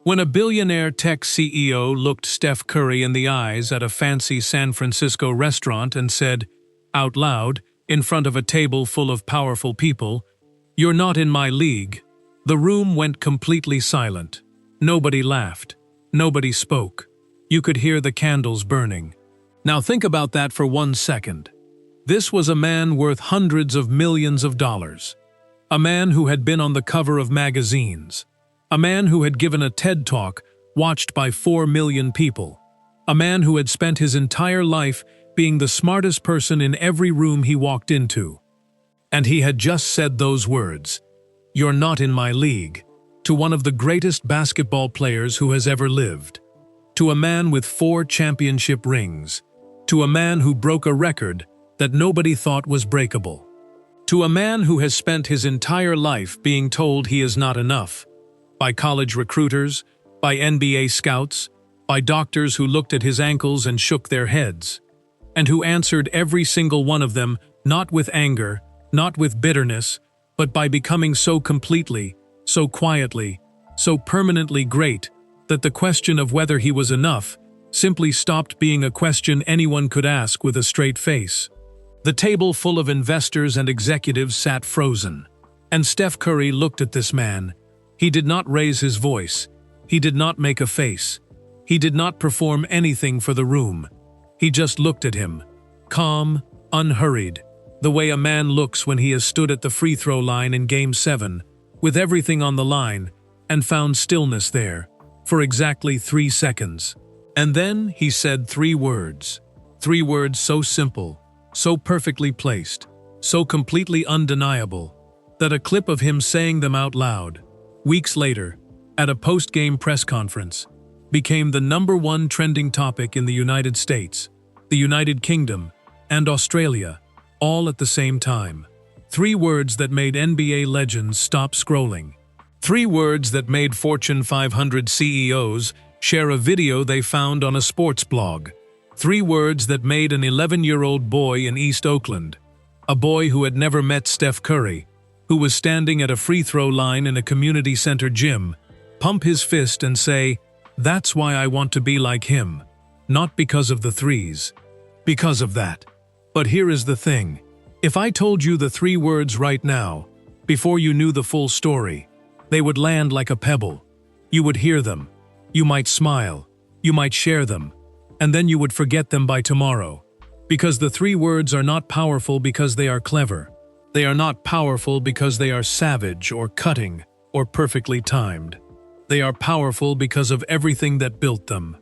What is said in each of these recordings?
When a billionaire tech CEO looked Steph Curry in the eyes at a fancy San Francisco restaurant and said, out loud, in front of a table full of powerful people, "You're not in my league," the room went completely silent. Nobody laughed. Nobody spoke. You could hear the candles burning. Now think about that for 1 second. This was a man worth hundreds of millions of dollars. A man who had been on the cover of magazines. A man who had given a TED Talk watched by 4 million people. A man who had spent his entire life being the smartest person in every room he walked into. And he had just said those words, "You're not in my league," to one of the greatest basketball players who has ever lived. To a man with 4 championship rings. To a man who broke a record that nobody thought was breakable. To a man who has spent his entire life being told he is not enough. By college recruiters, by NBA scouts, by doctors who looked at his ankles and shook their heads. And who answered every single one of them, not with anger, not with bitterness, but by becoming so completely, so quietly, so permanently great that the question of whether he was enough simply stopped being a question anyone could ask with a straight face. The table full of investors and executives sat frozen. And Steph Curry looked at this man. He did not raise his voice. He did not make a face. He did not perform anything for the room. He just looked at him, calm, unhurried, the way a man looks when he has stood at the free throw line in Game 7, with everything on the line, and found stillness there, for exactly 3 seconds. And then he said 3 words. 3 words so simple, so perfectly placed, so completely undeniable, that a clip of him saying them out loud, weeks later, at a post-game press conference, became the #1 trending topic in the United States, the United Kingdom, and Australia, all at the same time. 3 words that made NBA legends stop scrolling. 3 words that made Fortune 500 CEOs share a video they found on a sports blog. 3 words that made an 11-year-old boy in East Oakland, a boy who had never met Steph Curry, who was standing at a free throw line in a community center gym, pump his fist and say, "That's why I want to be like him." Not because of the threes. Because of that. But here is the thing. If I told you the 3 words right now, before you knew the full story, they would land like a pebble. You would hear them. You might smile. You might share them. And then you would forget them by tomorrow. Because the 3 words are not powerful because they are clever. They are not powerful because they are savage or cutting or perfectly timed. They are powerful because of everything that built them.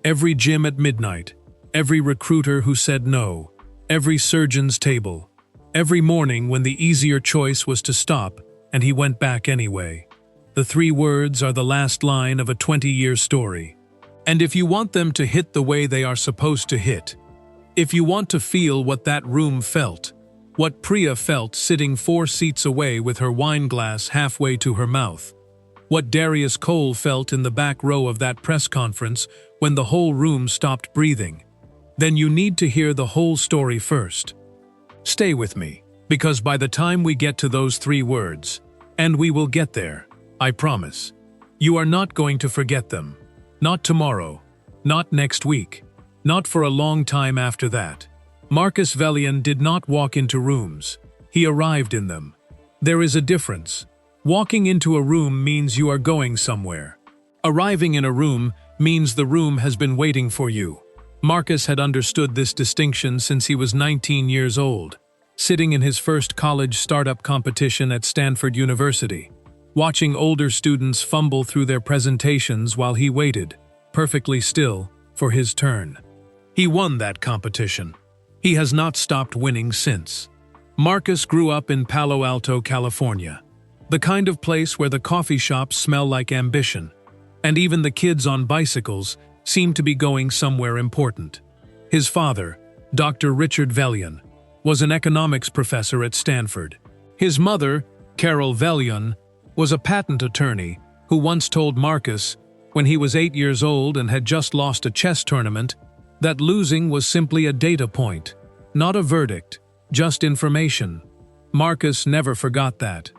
Every gym at midnight, every recruiter who said no, every surgeon's table, every morning when the easier choice was to stop and he went back anyway. The 3 words are the last line of a 20-year story. And if you want them to hit the way they are supposed to hit, if you want to feel what that room felt, what Priya felt sitting 4 seats away with her wine glass halfway to her mouth, what Darius Cole felt in the back row of that press conference when the whole room stopped breathing, then you need to hear the whole story first. Stay with me, because by the time we get to those 3 words, and we will get there, I promise, you are not going to forget them. Not tomorrow, not next week, not for a long time after that. Marcus Velian did not walk into rooms. He arrived in them. There is a difference. Walking into a room means you are going somewhere. Arriving in a room means the room has been waiting for you. Marcus had understood this distinction since he was 19 years old, sitting in his first college startup competition at Stanford University, watching older students fumble through their presentations while he waited, perfectly still, for his turn. He won that competition. He has not stopped winning since. Marcus grew up in Palo Alto, California, the kind of place where the coffee shops smell like ambition, and even the kids on bicycles seem to be going somewhere important. His father, Dr. Richard Velian, was an economics professor at Stanford. His mother, Carol Velian, was a patent attorney who once told Marcus, when he was 8 years old and had just lost a chess tournament, that losing was simply a data point, not a verdict, just information. Marcus never forgot that.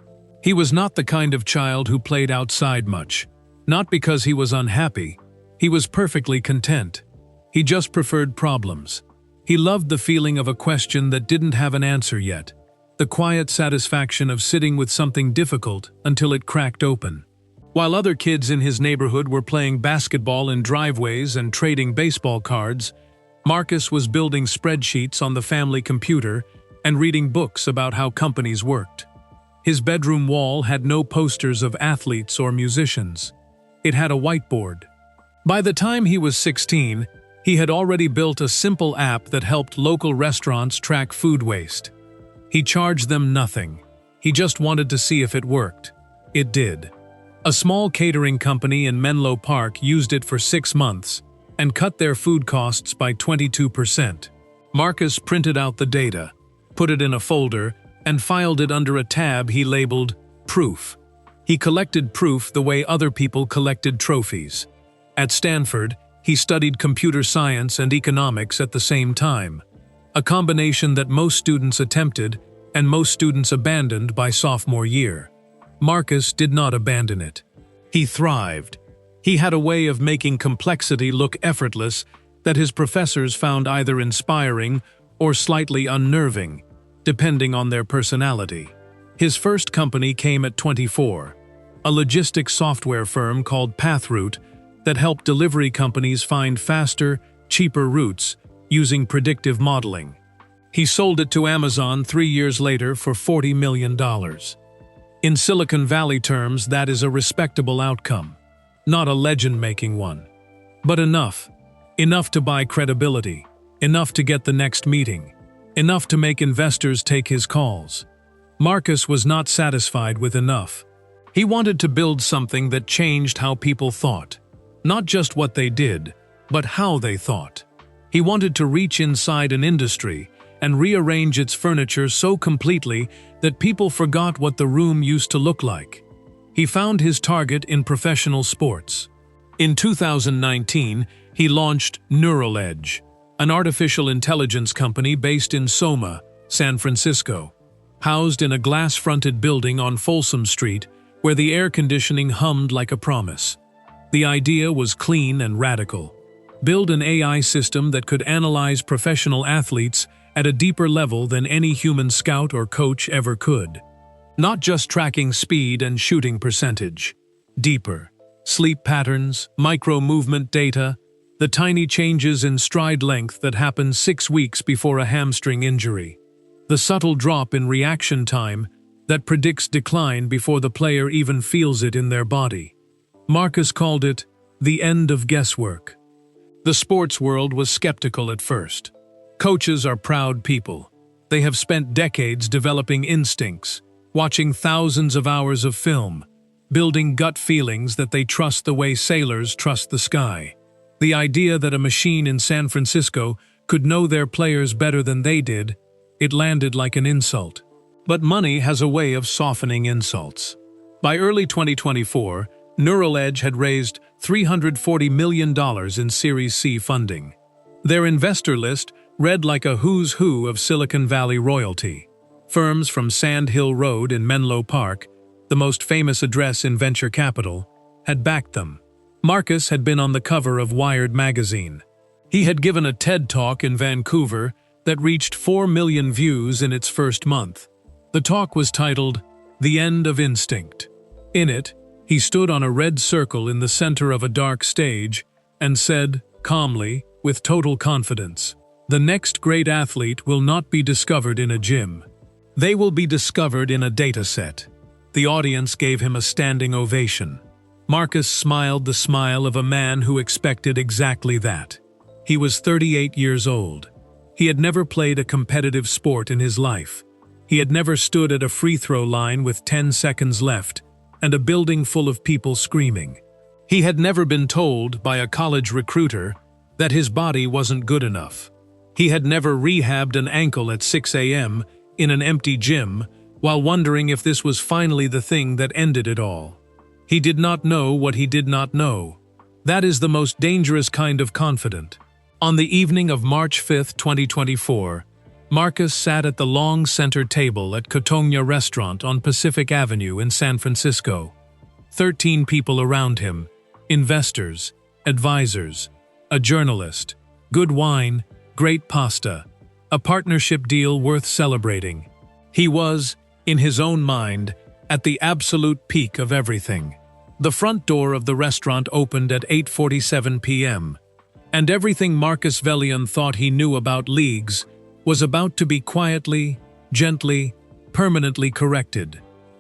He was not the kind of child who played outside much. Not because he was unhappy. He was perfectly content. He just preferred problems. He loved the feeling of a question that didn't have an answer yet, the quiet satisfaction of sitting with something difficult until it cracked open. While other kids in his neighborhood were playing basketball in driveways and trading baseball cards, Marcus was building spreadsheets on the family computer and reading books about how companies worked. His bedroom wall had no posters of athletes or musicians. It had a whiteboard. By the time he was 16, he had already built a simple app that helped local restaurants track food waste. He charged them nothing. He just wanted to see if it worked. It did. A small catering company in Menlo Park used it for 6 months and cut their food costs by 22%. Marcus printed out the data, put it in a folder, and filed it under a tab he labeled Proof. He collected proof the way other people collected trophies. At Stanford, he studied computer science and economics at the same time, a combination that most students attempted and most students abandoned by sophomore year. Marcus did not abandon it. He thrived. He had a way of making complexity look effortless that his professors found either inspiring or slightly unnerving, depending on their personality. His first company came at 24, a logistics software firm called PathRoute that helped delivery companies find faster, cheaper routes using predictive modeling. He sold it to Amazon 3 years later for $40 million. In Silicon Valley terms, that is a respectable outcome, not a legend-making one. But enough. Enough to buy credibility, enough to get the next meeting, enough to make investors take his calls. Marcus was not satisfied with enough. He wanted to build something that changed how people thought. Not just what they did, but how they thought. He wanted to reach inside an industry and rearrange its furniture so completely that people forgot what the room used to look like. He found his target in professional sports. In 2019, he launched NeuralEdge, an artificial intelligence company based in Soma, San Francisco, housed in a glass-fronted building on Folsom Street where the air conditioning hummed like a promise. The idea was clean and radical. Build an AI system that could analyze professional athletes at a deeper level than any human scout or coach ever could. Not just tracking speed and shooting percentage. Deeper. Sleep patterns, micro-movement data, the tiny changes in stride length that happen 6 weeks before a hamstring injury. The subtle drop in reaction time that predicts decline before the player even feels it in their body. Marcus called it the end of guesswork. The sports world was skeptical at first. Coaches are proud people. They have spent decades developing instincts, watching thousands of hours of film, building gut feelings that they trust the way sailors trust the sky. The idea that a machine in San Francisco could know their players better than they did, it landed like an insult. But money has a way of softening insults. By early 2024, NeuralEdge had raised $340 million in Series C funding. Their investor list read like a who's who of Silicon Valley royalty. Firms from Sand Hill Road in Menlo Park, the most famous address in venture capital, had backed them. Marcus had been on the cover of Wired magazine. He had given a TED Talk in Vancouver that reached 4 million views in its first month. The talk was titled, The End of Instinct. In it, he stood on a red circle in the center of a dark stage and said, calmly, with total confidence, "The next great athlete will not be discovered in a gym. They will be discovered in a dataset." The audience gave him a standing ovation. Marcus smiled the smile of a man who expected exactly that. He was 38 years old. He had never played a competitive sport in his life. He had never stood at a free throw line with 10 seconds left and a building full of people screaming. He had never been told by a college recruiter that his body wasn't good enough. He had never rehabbed an ankle at 6 a.m. in an empty gym while wondering if this was finally the thing that ended it all. He did not know what he did not know. That is the most dangerous kind of confident. On the evening of March 5, 2024, Marcus sat at the long center table at Cotonia Restaurant on Pacific Avenue in San Francisco. 13 people around him, investors, advisors, a journalist, good wine, great pasta, a partnership deal worth celebrating. He was, in his own mind, at the absolute peak of everything. The front door of the restaurant opened at 8:47 p.m., and everything Marcus Vellion thought he knew about leagues was about to be quietly, gently, permanently corrected.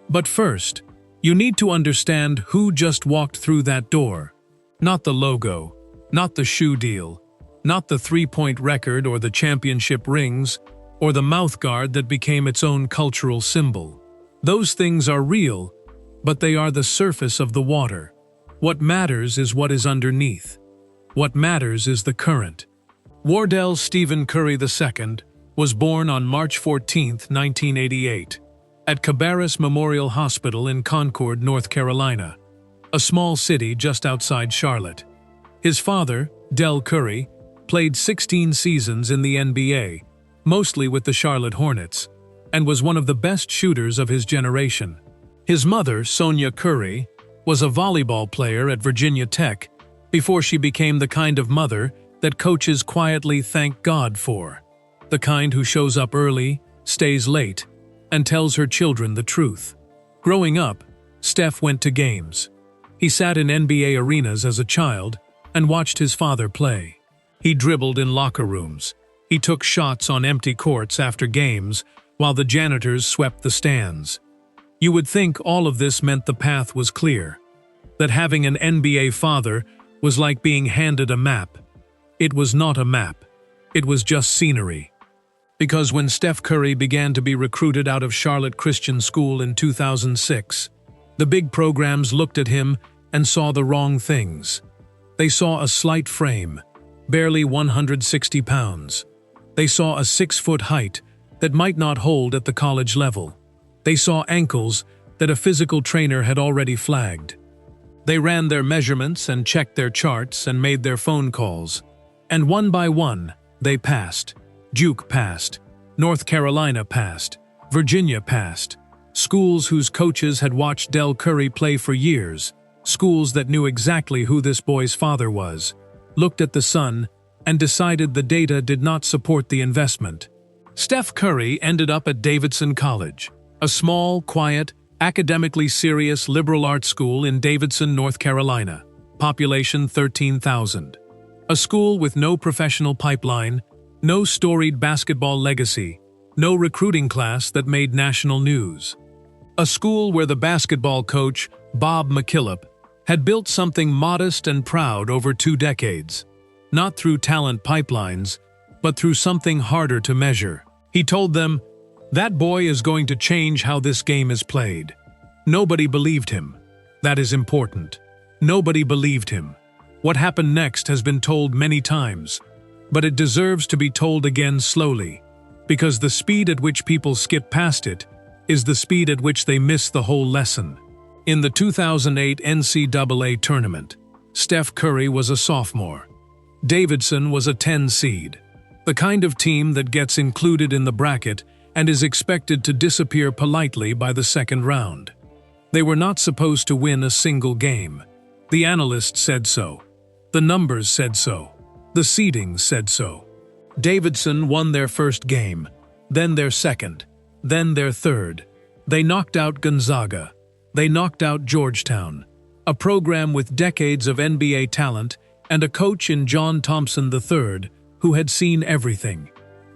But first, you need to understand who just walked through that door. Not the logo, not the shoe deal, not the three-point record or the championship rings, or the mouthguard that became its own cultural symbol. Those things are real, but they are the surface of the water. What matters is what is underneath. What matters is the current. Wardell Stephen Curry II was born on March 14, 1988, at Cabarrus Memorial Hospital in Concord, North Carolina, a small city just outside Charlotte. His father, Del Curry, played 16 seasons in the NBA, mostly with the Charlotte Hornets, and was one of the best shooters of his generation. His mother, Sonia Curry, was a volleyball player at Virginia Tech before she became the kind of mother that coaches quietly thank God for, the kind who shows up early, stays late, and tells her children the truth. Growing up, Steph went to games. He sat in NBA arenas as a child and watched his father play. He dribbled in locker rooms. He took shots on empty courts after games while the janitors swept the stands. You would think all of this meant the path was clear, that having an NBA father was like being handed a map. It was not a map. It was just scenery. Because when Steph Curry began to be recruited out of Charlotte Christian School in 2006, the big programs looked at him and saw the wrong things. They saw a slight frame, barely 160 pounds. They saw a 6-foot height that might not hold at the college level. They saw ankles that a physical trainer had already flagged. They ran their measurements and checked their charts and made their phone calls. And one by one, they passed. Duke passed. North Carolina passed. Virginia passed. Schools whose coaches had watched Del Curry play for years, schools that knew exactly who this boy's father was, looked at the son and decided the data did not support the investment. Steph Curry ended up at Davidson College, a small, quiet, academically serious liberal arts school in Davidson, North Carolina, population 13,000. A school with no professional pipeline, no storied basketball legacy, no recruiting class that made national news. A school where the basketball coach, Bob McKillop, had built something modest and proud over 2 decades, not through talent pipelines, but through something harder to measure. He told them, "That boy is going to change how this game is played." Nobody believed him. That is important. Nobody believed him. What happened next has been told many times, but it deserves to be told again slowly, because the speed at which people skip past it is the speed at which they miss the whole lesson. In the 2008 NCAA tournament, Steph Curry was a sophomore. Davidson was a 10 seed, the kind of team that gets included in the bracket and is expected to disappear politely by the second round. They were not supposed to win a single game. The analysts said so. The numbers said so. The seedings said so. Davidson won their first game, then their second, then their third. They knocked out Gonzaga. They knocked out Georgetown, a program with decades of NBA talent and a coach in John Thompson III who had seen everything.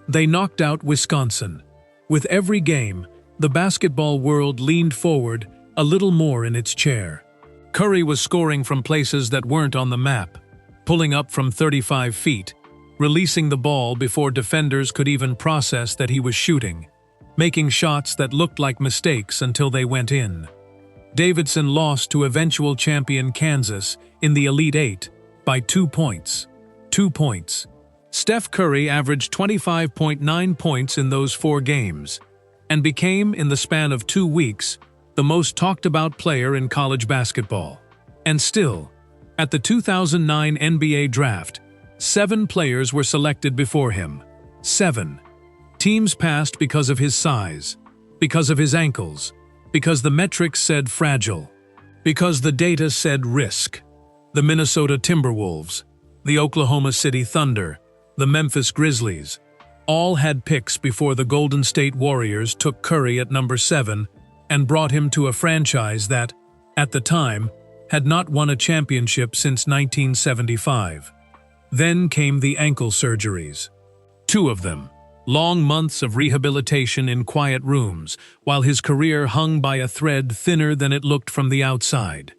They knocked out Wisconsin. With every game, the basketball world leaned forward a little more in its chair. Curry was scoring from places that weren't on the map, pulling up from 35 feet, releasing the ball before defenders could even process that he was shooting, making shots that looked like mistakes until they went in. Davidson lost to eventual champion Kansas in the Elite Eight by 2 points. 2 points. Steph Curry averaged 25.9 points in those 4 games and became, in the span of 2 weeks, the most talked-about player in college basketball. And still, at the 2009 NBA Draft, 7 players were selected before him. 7. Teams passed because of his size, because of his ankles, because the metrics said fragile, because the data said risk. the Minnesota Timberwolves, the Oklahoma City Thunder, the Memphis Grizzlies, all had picks before the Golden State Warriors took Curry at number 7 and brought him to a franchise that, at the time, had not won a championship since 1975. Then came the ankle surgeries. 2 of them, long months of rehabilitation in quiet rooms, while his career hung by a thread thinner than it looked from the outside.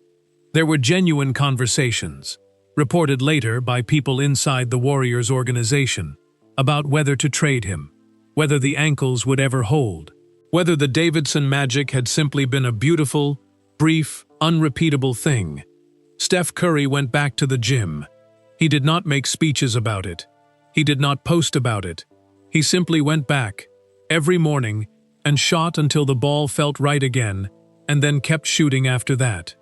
There were genuine conversations, reported later by people inside the Warriors organization, about whether to trade him, whether the ankles would ever hold, whether the Davidson magic had simply been a beautiful, brief, unrepeatable thing. Steph Curry went back to the gym. He did not make speeches about it. He did not post about it. He simply went back, every morning, and shot until the ball felt right again, and then kept shooting after that.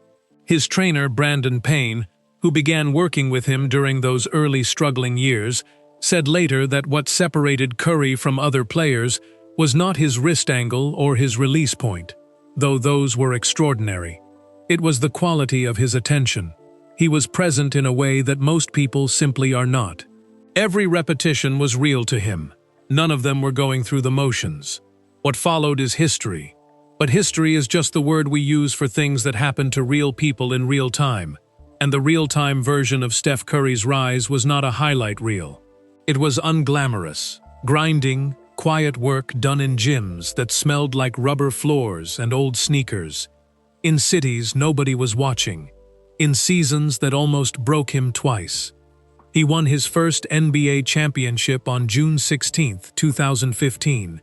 His trainer, Brandon Payne, who began working with him during those early struggling years, said later that what separated Curry from other players was not his wrist angle or his release point, though those were extraordinary. It was the quality of his attention. He was present in a way that most people simply are not. Every repetition was real to him. None of them were going through the motions. What followed is history. But history is just the word we use for things that happen to real people in real time. And the real-time version of Steph Curry's rise was not a highlight reel. It was unglamorous, grinding, quiet work done in gyms that smelled like rubber floors and old sneakers. In cities nobody was watching. In seasons that almost broke him twice. He won his first NBA championship on June 16, 2015,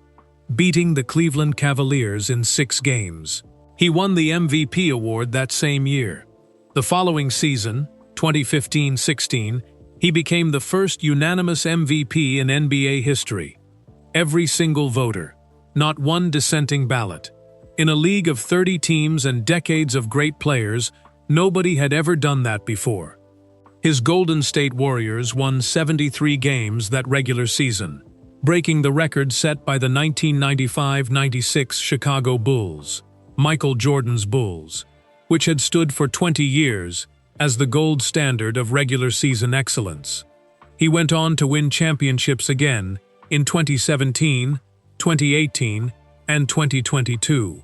beating the Cleveland Cavaliers in 6 games. He won the MVP award that same year. The following season, 2015-16, he became the first unanimous MVP in NBA history. Every single voter, not one dissenting ballot. In a league of 30 teams and decades of great players, nobody had ever done that before. His Golden State Warriors won 73 games that regular season, breaking the record set by the 1995-96 Chicago Bulls, Michael Jordan's Bulls, which had stood for 20 years as the gold standard of regular season excellence. He went on to win championships again in 2017, 2018, and 2022.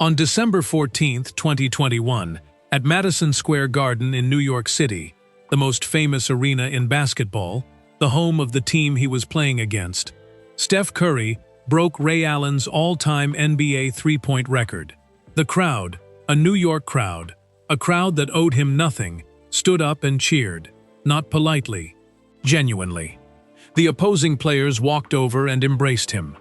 On December 14, 2021, at Madison Square Garden in New York City, the most famous arena in basketball, the home of the team he was playing against, Steph Curry broke Ray Allen's all-time NBA three-point record. The crowd, a New York crowd, a crowd that owed him nothing, stood up and cheered, not politely, genuinely. The opposing players walked over and embraced him.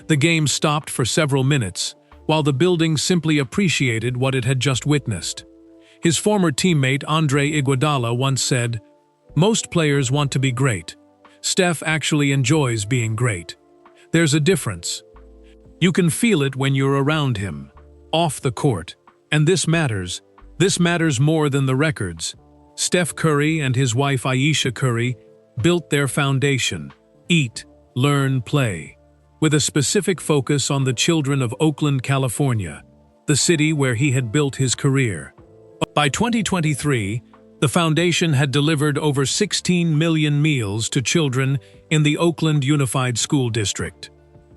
The game stopped for several minutes, while the building simply appreciated what it had just witnessed. His former teammate Andre Iguodala once said, "Most players want to be great. Steph actually enjoys being great. There's a difference. You can feel it when you're around him, off the court. And this matters. This matters more than the records." Steph Curry and his wife Ayesha Curry built their foundation, eat, learn, play, with a specific focus on the children of Oakland, California, the city where he had built his career. By 2023, the foundation had delivered over 16 million meals to children in the Oakland Unified School District.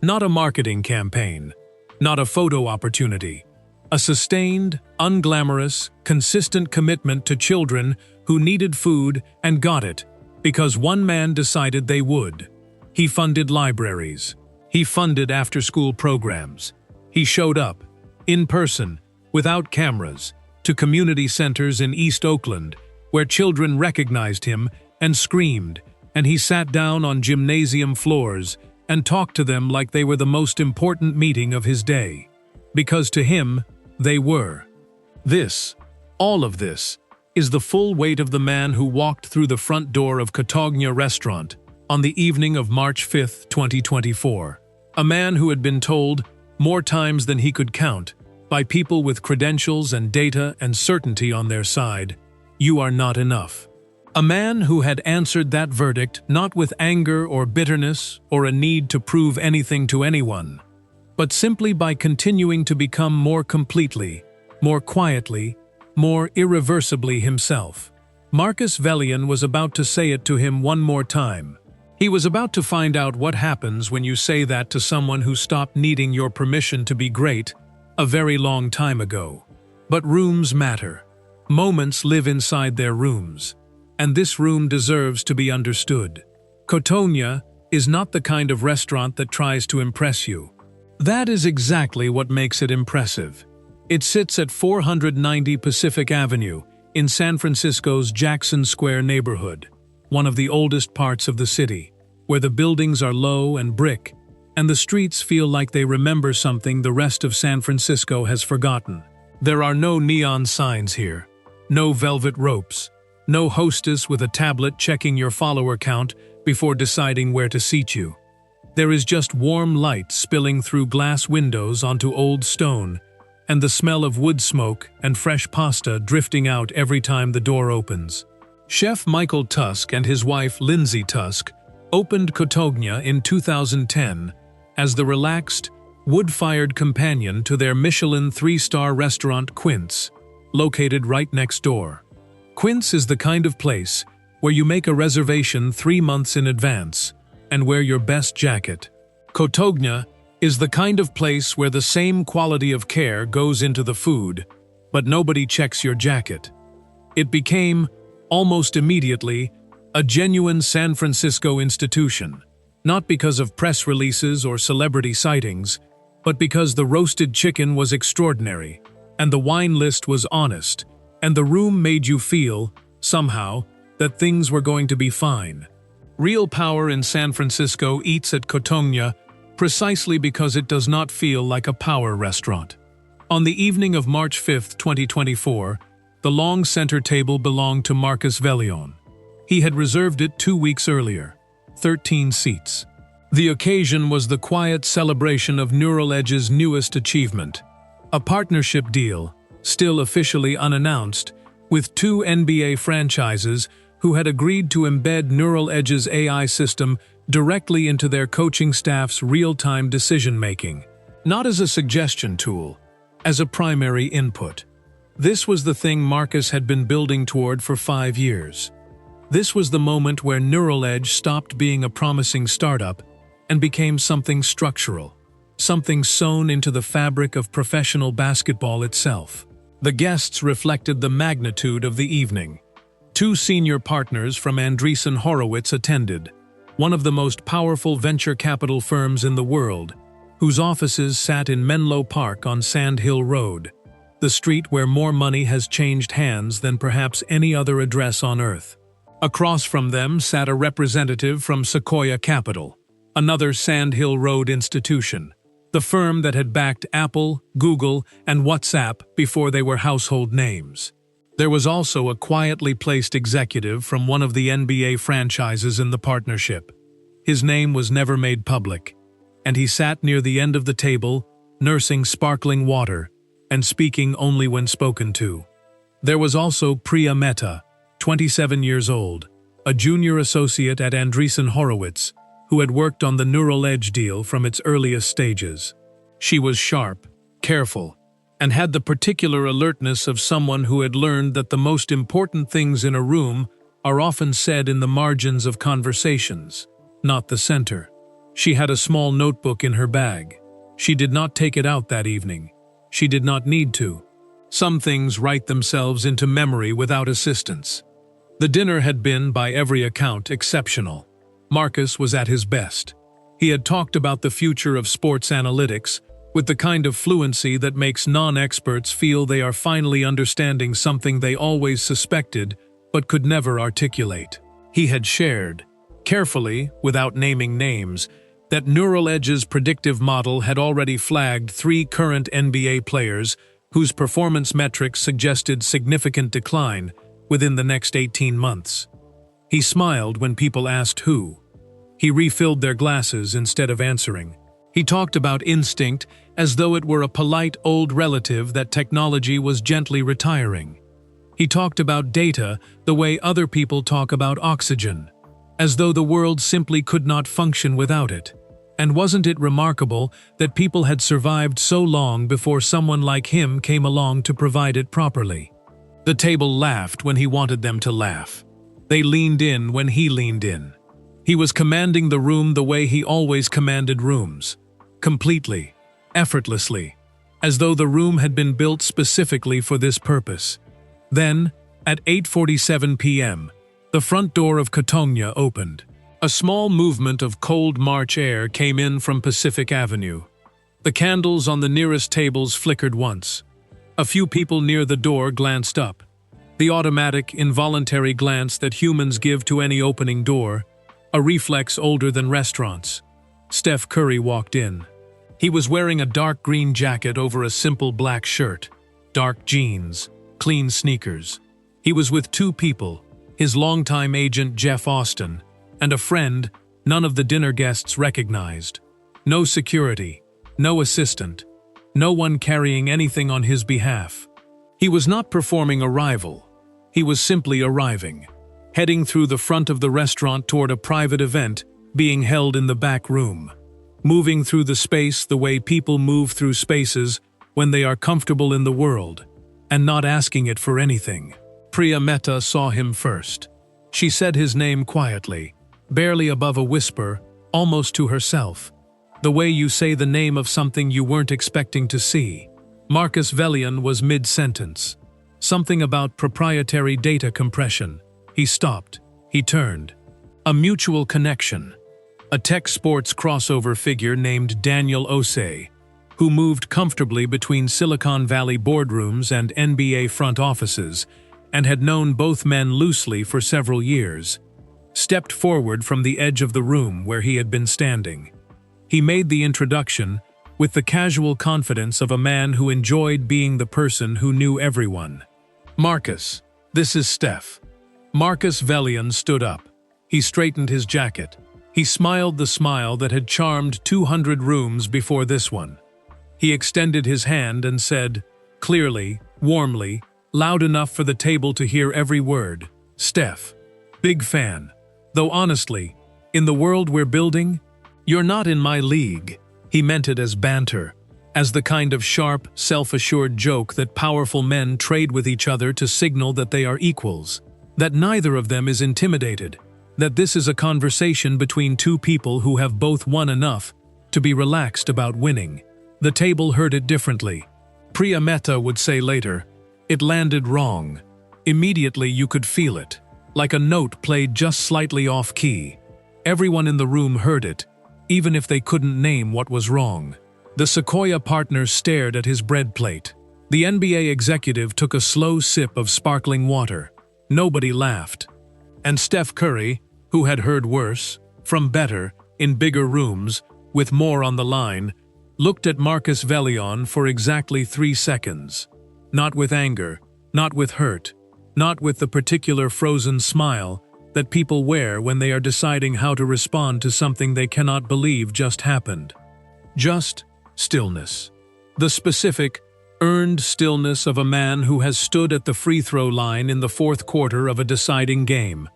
Not a marketing campaign, not a photo opportunity. A sustained, unglamorous, consistent commitment to children who needed food and got it because one man decided they would. He funded libraries. He funded after-school programs. He showed up, in person, without cameras, to community centers in East Oakland, where children recognized him and screamed, and he sat down on gymnasium floors and talked to them like they were the most important meeting of his day. Because to him, they were. This, all of this, is the full weight of the man who walked through the front door of Catogna Restaurant on the evening of March 5, 2024. A man who had been told, more times than he could count, by people with credentials and data and certainty on their side, "You are not enough." A man who had answered that verdict not with anger or bitterness or a need to prove anything to anyone, but simply by continuing to become more completely, more quietly, more irreversibly himself. Marcus Velian was about to say it to him one more time. He was about to find out what happens when you say that to someone who stopped needing your permission to be great a very long time ago. But rooms matter. Moments live inside their rooms. And this room deserves to be understood. Kotonia is not the kind of restaurant that tries to impress you. That is exactly what makes it impressive. It sits at 490 Pacific Avenue in San Francisco's Jackson Square neighborhood, one of the oldest parts of the city, where the buildings are low and brick, and the streets feel like they remember something the rest of San Francisco has forgotten. There are no neon signs here, no velvet ropes, no hostess with a tablet checking your follower count before deciding where to seat you. There is just warm light spilling through glass windows onto old stone, and the smell of wood smoke and fresh pasta drifting out every time the door opens. Chef Michael Tusk and his wife Lindsay Tusk opened Kotonia in 2010 as the relaxed, wood-fired companion to their Michelin 3-star restaurant Quince, located right next door. Quince is the kind of place where you make a reservation 3 months in advance and wear your best jacket. Kotonia is the kind of place where the same quality of care goes into the food, but nobody checks your jacket. It became, almost immediately, a genuine San Francisco institution, not because of press releases or celebrity sightings, but because the roasted chicken was extraordinary, and the wine list was honest, and the room made you feel, somehow, that things were going to be fine. Real power in San Francisco eats at Kotonia precisely because it does not feel like a power restaurant. On the evening of March 5, 2024, the long center table belonged to Marcus Velian. He had reserved it 2 weeks earlier, 13 seats. The occasion was the quiet celebration of Neural Edge's newest achievement, a partnership deal, still officially unannounced, with 2 NBA franchises who had agreed to embed Neural Edge's AI system directly into their coaching staff's real-time decision-making, not as a suggestion tool, as a primary input. This was the thing Marcus had been building toward for 5 years. This was the moment where Neural Edge stopped being a promising startup and became something structural, something sewn into the fabric of professional basketball itself. The guests reflected the magnitude of the evening. 2 senior partners from Andreessen Horowitz attended, one of the most powerful venture capital firms in the world, whose offices sat in Menlo Park on Sand Hill Road, the street where more money has changed hands than perhaps any other address on Earth. Across from them sat a representative from Sequoia Capital, another Sand Hill Road institution, the firm that had backed Apple, Google, and WhatsApp before they were household names. There was also a quietly placed executive from one of the NBA franchises in the partnership. His name was never made public, and he sat near the end of the table, nursing sparkling water and speaking only when spoken to. There was also Priya Mehta, 27 years old, a junior associate at Andreessen Horowitz, who had worked on the Neural Edge deal from its earliest stages. She was sharp, careful, and had the particular alertness of someone who had learned that the most important things in a room are often said in the margins of conversations, not the center. She had a small notebook in her bag. She did not take it out that evening. She did not need to. Some things write themselves into memory without assistance. The dinner had been, by every account, exceptional. Marcus was at his best. He had talked about the future of sports analytics with the kind of fluency that makes non-experts feel they are finally understanding something they always suspected but could never articulate. He had shared, carefully, without naming names, that Neural Edge's predictive model had already flagged 3 current NBA players whose performance metrics suggested significant decline within the next 18 months. He smiled when people asked who. He refilled their glasses instead of answering. He talked about instinct as though it were a polite old relative that technology was gently retiring. He talked about data the way other people talk about oxygen, as though the world simply could not function without it. And wasn't it remarkable that people had survived so long before someone like him came along to provide it properly? The table laughed when he wanted them to laugh. They leaned in when he leaned in. He was commanding the room the way he always commanded rooms. Completely, effortlessly, as though the room had been built specifically for this purpose. Then, at 8:47 p.m., the front door of Katongya opened. A small movement of cold March air came in from Pacific Avenue. The candles on the nearest tables flickered once. A few people near the door glanced up. The automatic, involuntary glance that humans give to any opening door, a reflex older than restaurants. Steph Curry walked in. He was wearing a dark green jacket over a simple black shirt, dark jeans, clean sneakers. He was with two people, his longtime agent Jeff Austin, and a friend none of the dinner guests recognized. No security, no assistant, no one carrying anything on his behalf. He was not performing arrival. He was simply arriving, heading through the front of the restaurant toward a private event being held in the back room, moving through the space the way people move through spaces when they are comfortable in the world, and not asking it for anything. Priya Mehta saw him first. She said his name quietly, barely above a whisper, almost to herself. The way you say the name of something you weren't expecting to see. Marcus Velian was mid-sentence. Something about proprietary data compression. He stopped. He turned. A mutual connection. A tech sports crossover figure named Daniel Osei, who moved comfortably between Silicon Valley boardrooms and NBA front offices, and had known both men loosely for several years, stepped forward from the edge of the room where he had been standing. He made the introduction with the casual confidence of a man who enjoyed being the person who knew everyone. "Marcus, this is Steph." Marcus Velian stood up. He straightened his jacket. He smiled the smile that had charmed 200 rooms before this one. He extended his hand and said, clearly, warmly, loud enough for the table to hear every word, "Steph, big fan. Though honestly, in the world we're building, you're not in my league." He meant it as banter, as the kind of sharp, self-assured joke that powerful men trade with each other to signal that they are equals, that neither of them is intimidated, that this is a conversation between two people who have both won enough to be relaxed about winning. The table heard it differently. Priya Mehta would say later, "It landed wrong. Immediately you could feel it, like a note played just slightly off-key. Everyone in the room heard it, even if they couldn't name what was wrong." The Sequoia partner stared at his bread plate. The NBA executive took a slow sip of sparkling water. Nobody laughed. And Steph Curry, who had heard worse, from better, in bigger rooms, with more on the line, looked at Marcus Velian for exactly 3 seconds. Not with anger, not with hurt, not with the particular frozen smile that people wear when they are deciding how to respond to something they cannot believe just happened. Just stillness. The specific, earned stillness of a man who has stood at the free throw line in the fourth quarter of a deciding game,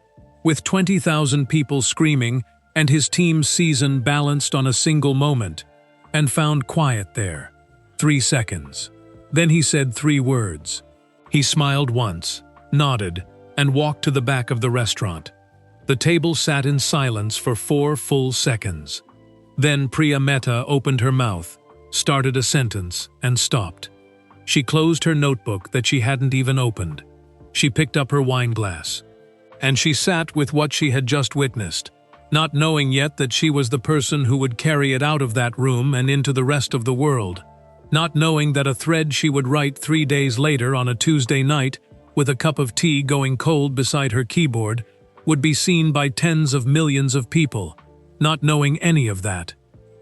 with 20,000 people screaming and his team's season balanced on a single moment, and found quiet there. 3 seconds. Then he said 3 words. He smiled once, nodded, and walked to the back of the restaurant. The table sat in silence for 4 full seconds. Then Priya Mehta opened her mouth, started a sentence, and stopped. She closed her notebook that she hadn't even opened. She picked up her wine glass. And she sat with what she had just witnessed, not knowing yet that she was the person who would carry it out of that room and into the rest of the world, not knowing that a thread she would write 3 days later on a Tuesday night, with a cup of tea going cold beside her keyboard, would be seen by tens of millions of people, not knowing any of that.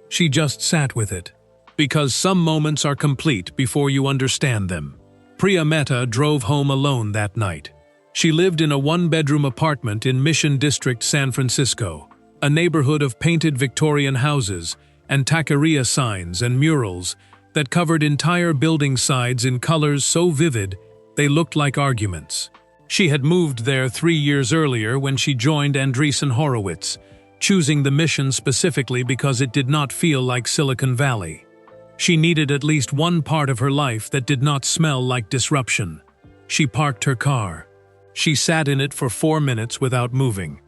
She just sat with it. Because some moments are complete before you understand them. Priya Mehta drove home alone that night. She lived in a 1-bedroom apartment in Mission District, San Francisco, a neighborhood of painted Victorian houses and taqueria signs and murals that covered entire building sides in colors so vivid they looked like arguments. She had moved there 3 years earlier when she joined Andreessen Horowitz, choosing the Mission specifically because it did not feel like Silicon Valley. She needed at least one part of her life that did not smell like disruption. She parked her car. She sat in it for 4 minutes without moving.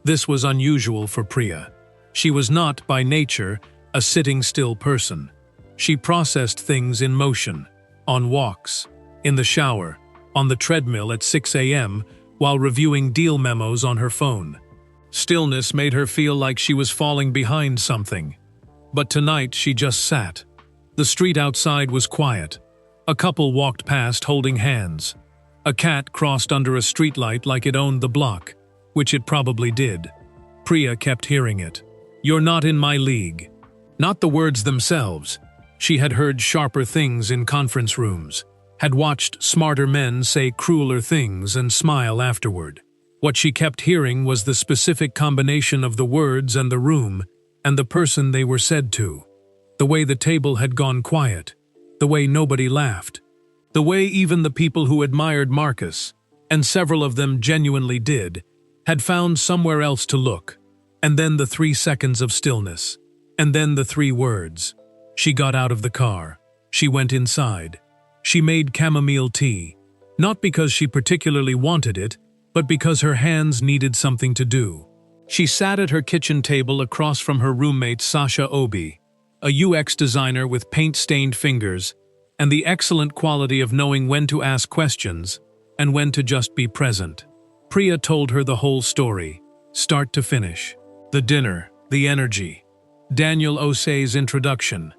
This was unusual for Priya. She was not, by nature, a sitting still person. She processed things in motion, on walks, in the shower, on the treadmill at 6 a.m., while reviewing deal memos on her phone. Stillness made her feel like she was falling behind something. But tonight she just sat. The street outside was quiet. A couple walked past holding hands. A cat crossed under a streetlight like it owned the block, which it probably did. Priya kept hearing it. "You're not in my league." Not the words themselves. She had heard sharper things in conference rooms, had watched smarter men say crueler things and smile afterward. What she kept hearing was the specific combination of the words and the room and the person they were said to. The way the table had gone quiet. The way nobody laughed. The way even the people who admired Marcus, and several of them genuinely did, had found somewhere else to look. And then the 3 seconds of stillness. And then the 3 words. She got out of the car. She went inside. She made chamomile tea, not because she particularly wanted it, but because her hands needed something to do. She sat at her kitchen table across from her roommate Sasha Obi, a UX designer with paint-stained fingers, and the excellent quality of knowing when to ask questions and when to just be present. Priya told her the whole story, start to finish. The dinner, the energy, Daniel Osei's introduction,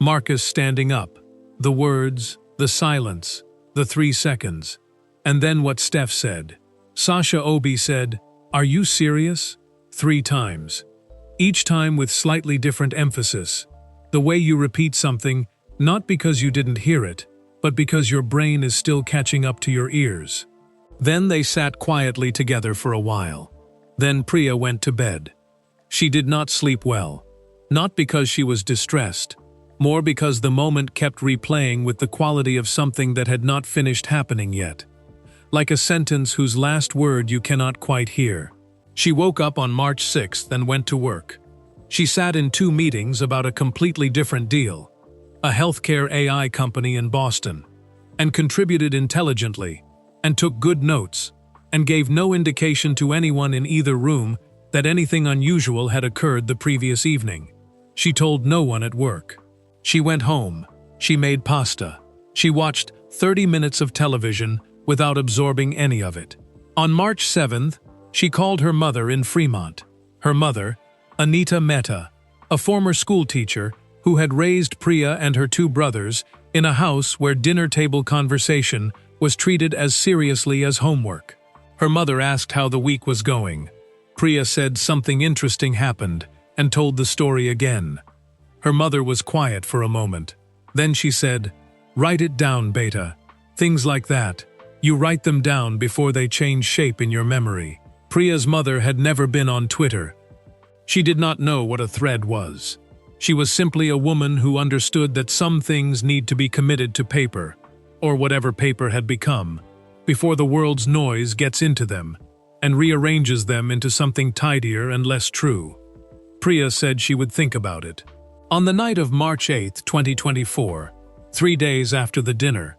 Marcus standing up, the words, the silence, the 3 seconds, and then what Steph said. Sasha Obi said, "Are you serious?" 3 times. Each time with slightly different emphasis. The way you repeat something, not because you didn't hear it, but because your brain is still catching up to your ears. Then they sat quietly together for a while. Then Priya went to bed. She did not sleep well. Not because she was distressed, more because the moment kept replaying with the quality of something that had not finished happening yet. Like a sentence whose last word you cannot quite hear. She woke up on March 6th and went to work. She sat in 2 meetings about a completely different deal, a healthcare AI company in Boston, and contributed intelligently, and took good notes, and gave no indication to anyone in either room that anything unusual had occurred the previous evening. She told no one at work. She went home. She made pasta. She watched 30 minutes of television without absorbing any of it. On March 7th, she called her mother in Fremont. Her mother, Anita Mehta, a former school teacher who had raised Priya and her 2 brothers in a house where dinner table conversation was treated as seriously as homework. Her mother asked how the week was going. Priya said something interesting happened and told the story again. Her mother was quiet for a moment. Then she said, "Write it down, Beta. Things like that. You write them down before they change shape in your memory." Priya's mother had never been on Twitter. She did not know what a thread was. She was simply a woman who understood that some things need to be committed to paper, or whatever paper had become, before the world's noise gets into them and rearranges them into something tidier and less true. Priya said she would think about it. On the night of March 8, 2024, 3 days after the dinner,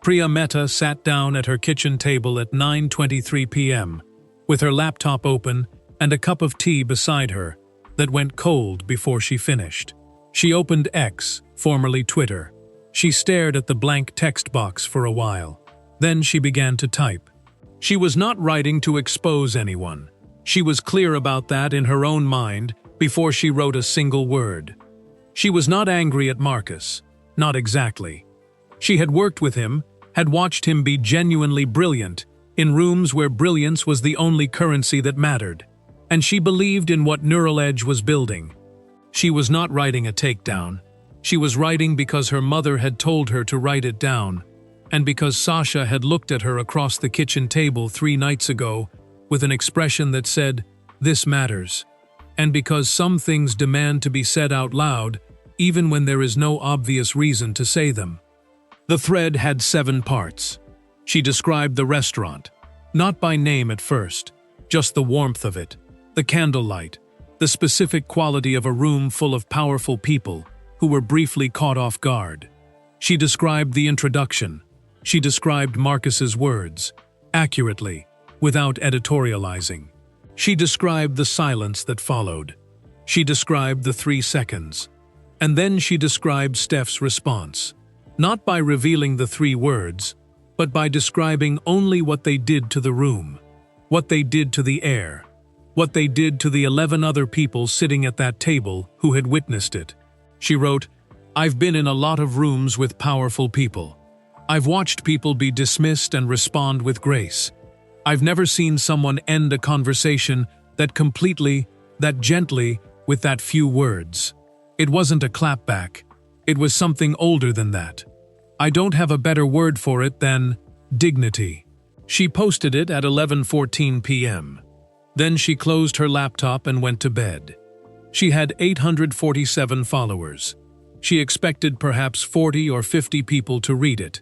Priya Mehta sat down at her kitchen table at 9:23 p.m., with her laptop open and a cup of tea beside her that went cold before she finished. She opened X, formerly Twitter. She stared at the blank text box for a while. Then she began to type. She was not writing to expose anyone. She was clear about that in her own mind before she wrote a single word. She was not angry at Marcus. Not exactly. She had worked with him, had watched him be genuinely brilliant, in rooms where brilliance was the only currency that mattered, and she believed in what Neural Edge was building. She was not writing a takedown. She was writing because her mother had told her to write it down, and because Sasha had looked at her across the kitchen table 3 nights ago with an expression that said, "This matters," and because some things demand to be said out loud, even when there is no obvious reason to say them. The thread had 7 parts. She described the restaurant, not by name at first, just the warmth of it, the candlelight, the specific quality of a room full of powerful people who were briefly caught off guard. She described the introduction, She described Marcus's words, accurately, without editorializing. She described the silence that followed. She described the 3 seconds. And then she described Steph's response, not by revealing the 3 words, but by describing only what they did to the room, what they did to the air, what they did to the 11 other people sitting at that table who had witnessed it. She wrote, "I've been in a lot of rooms with powerful people. I've watched people be dismissed and respond with grace. I've never seen someone end a conversation that completely, that gently, with that few words. It wasn't a clapback. It was something older than that. I don't have a better word for it than dignity." She posted it at 11:14 p.m. Then she closed her laptop and went to bed. She had 847 followers. She expected perhaps 40 or 50 people to read it,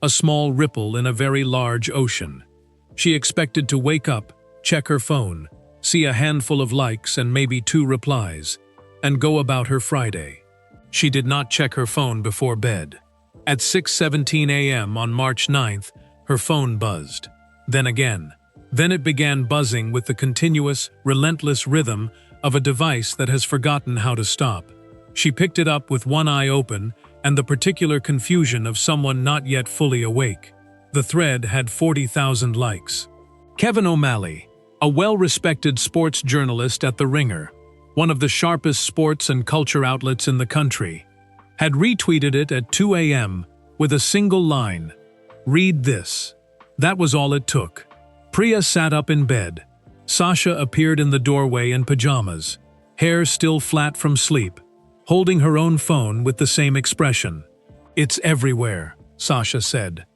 a small ripple in a very large ocean. She expected to wake up, check her phone, see a handful of likes and maybe 2 replies, and go about her Friday. She did not check her phone before bed. At 6:17 a.m. on March 9th, her phone buzzed. Then again. Then it began buzzing with the continuous, relentless rhythm of a device that has forgotten how to stop. She picked it up with one eye open and the particular confusion of someone not yet fully awake. The thread had 40,000 likes. Kevin O'Malley, a well-respected sports journalist at The Ringer, one of the sharpest sports and culture outlets in the country, had retweeted it at 2 a.m. with a single line, "Read this." That was all it took. Priya sat up in bed. Sasha appeared in the doorway in pajamas, hair still flat from sleep, holding her own phone with the same expression. "It's everywhere," Sasha said.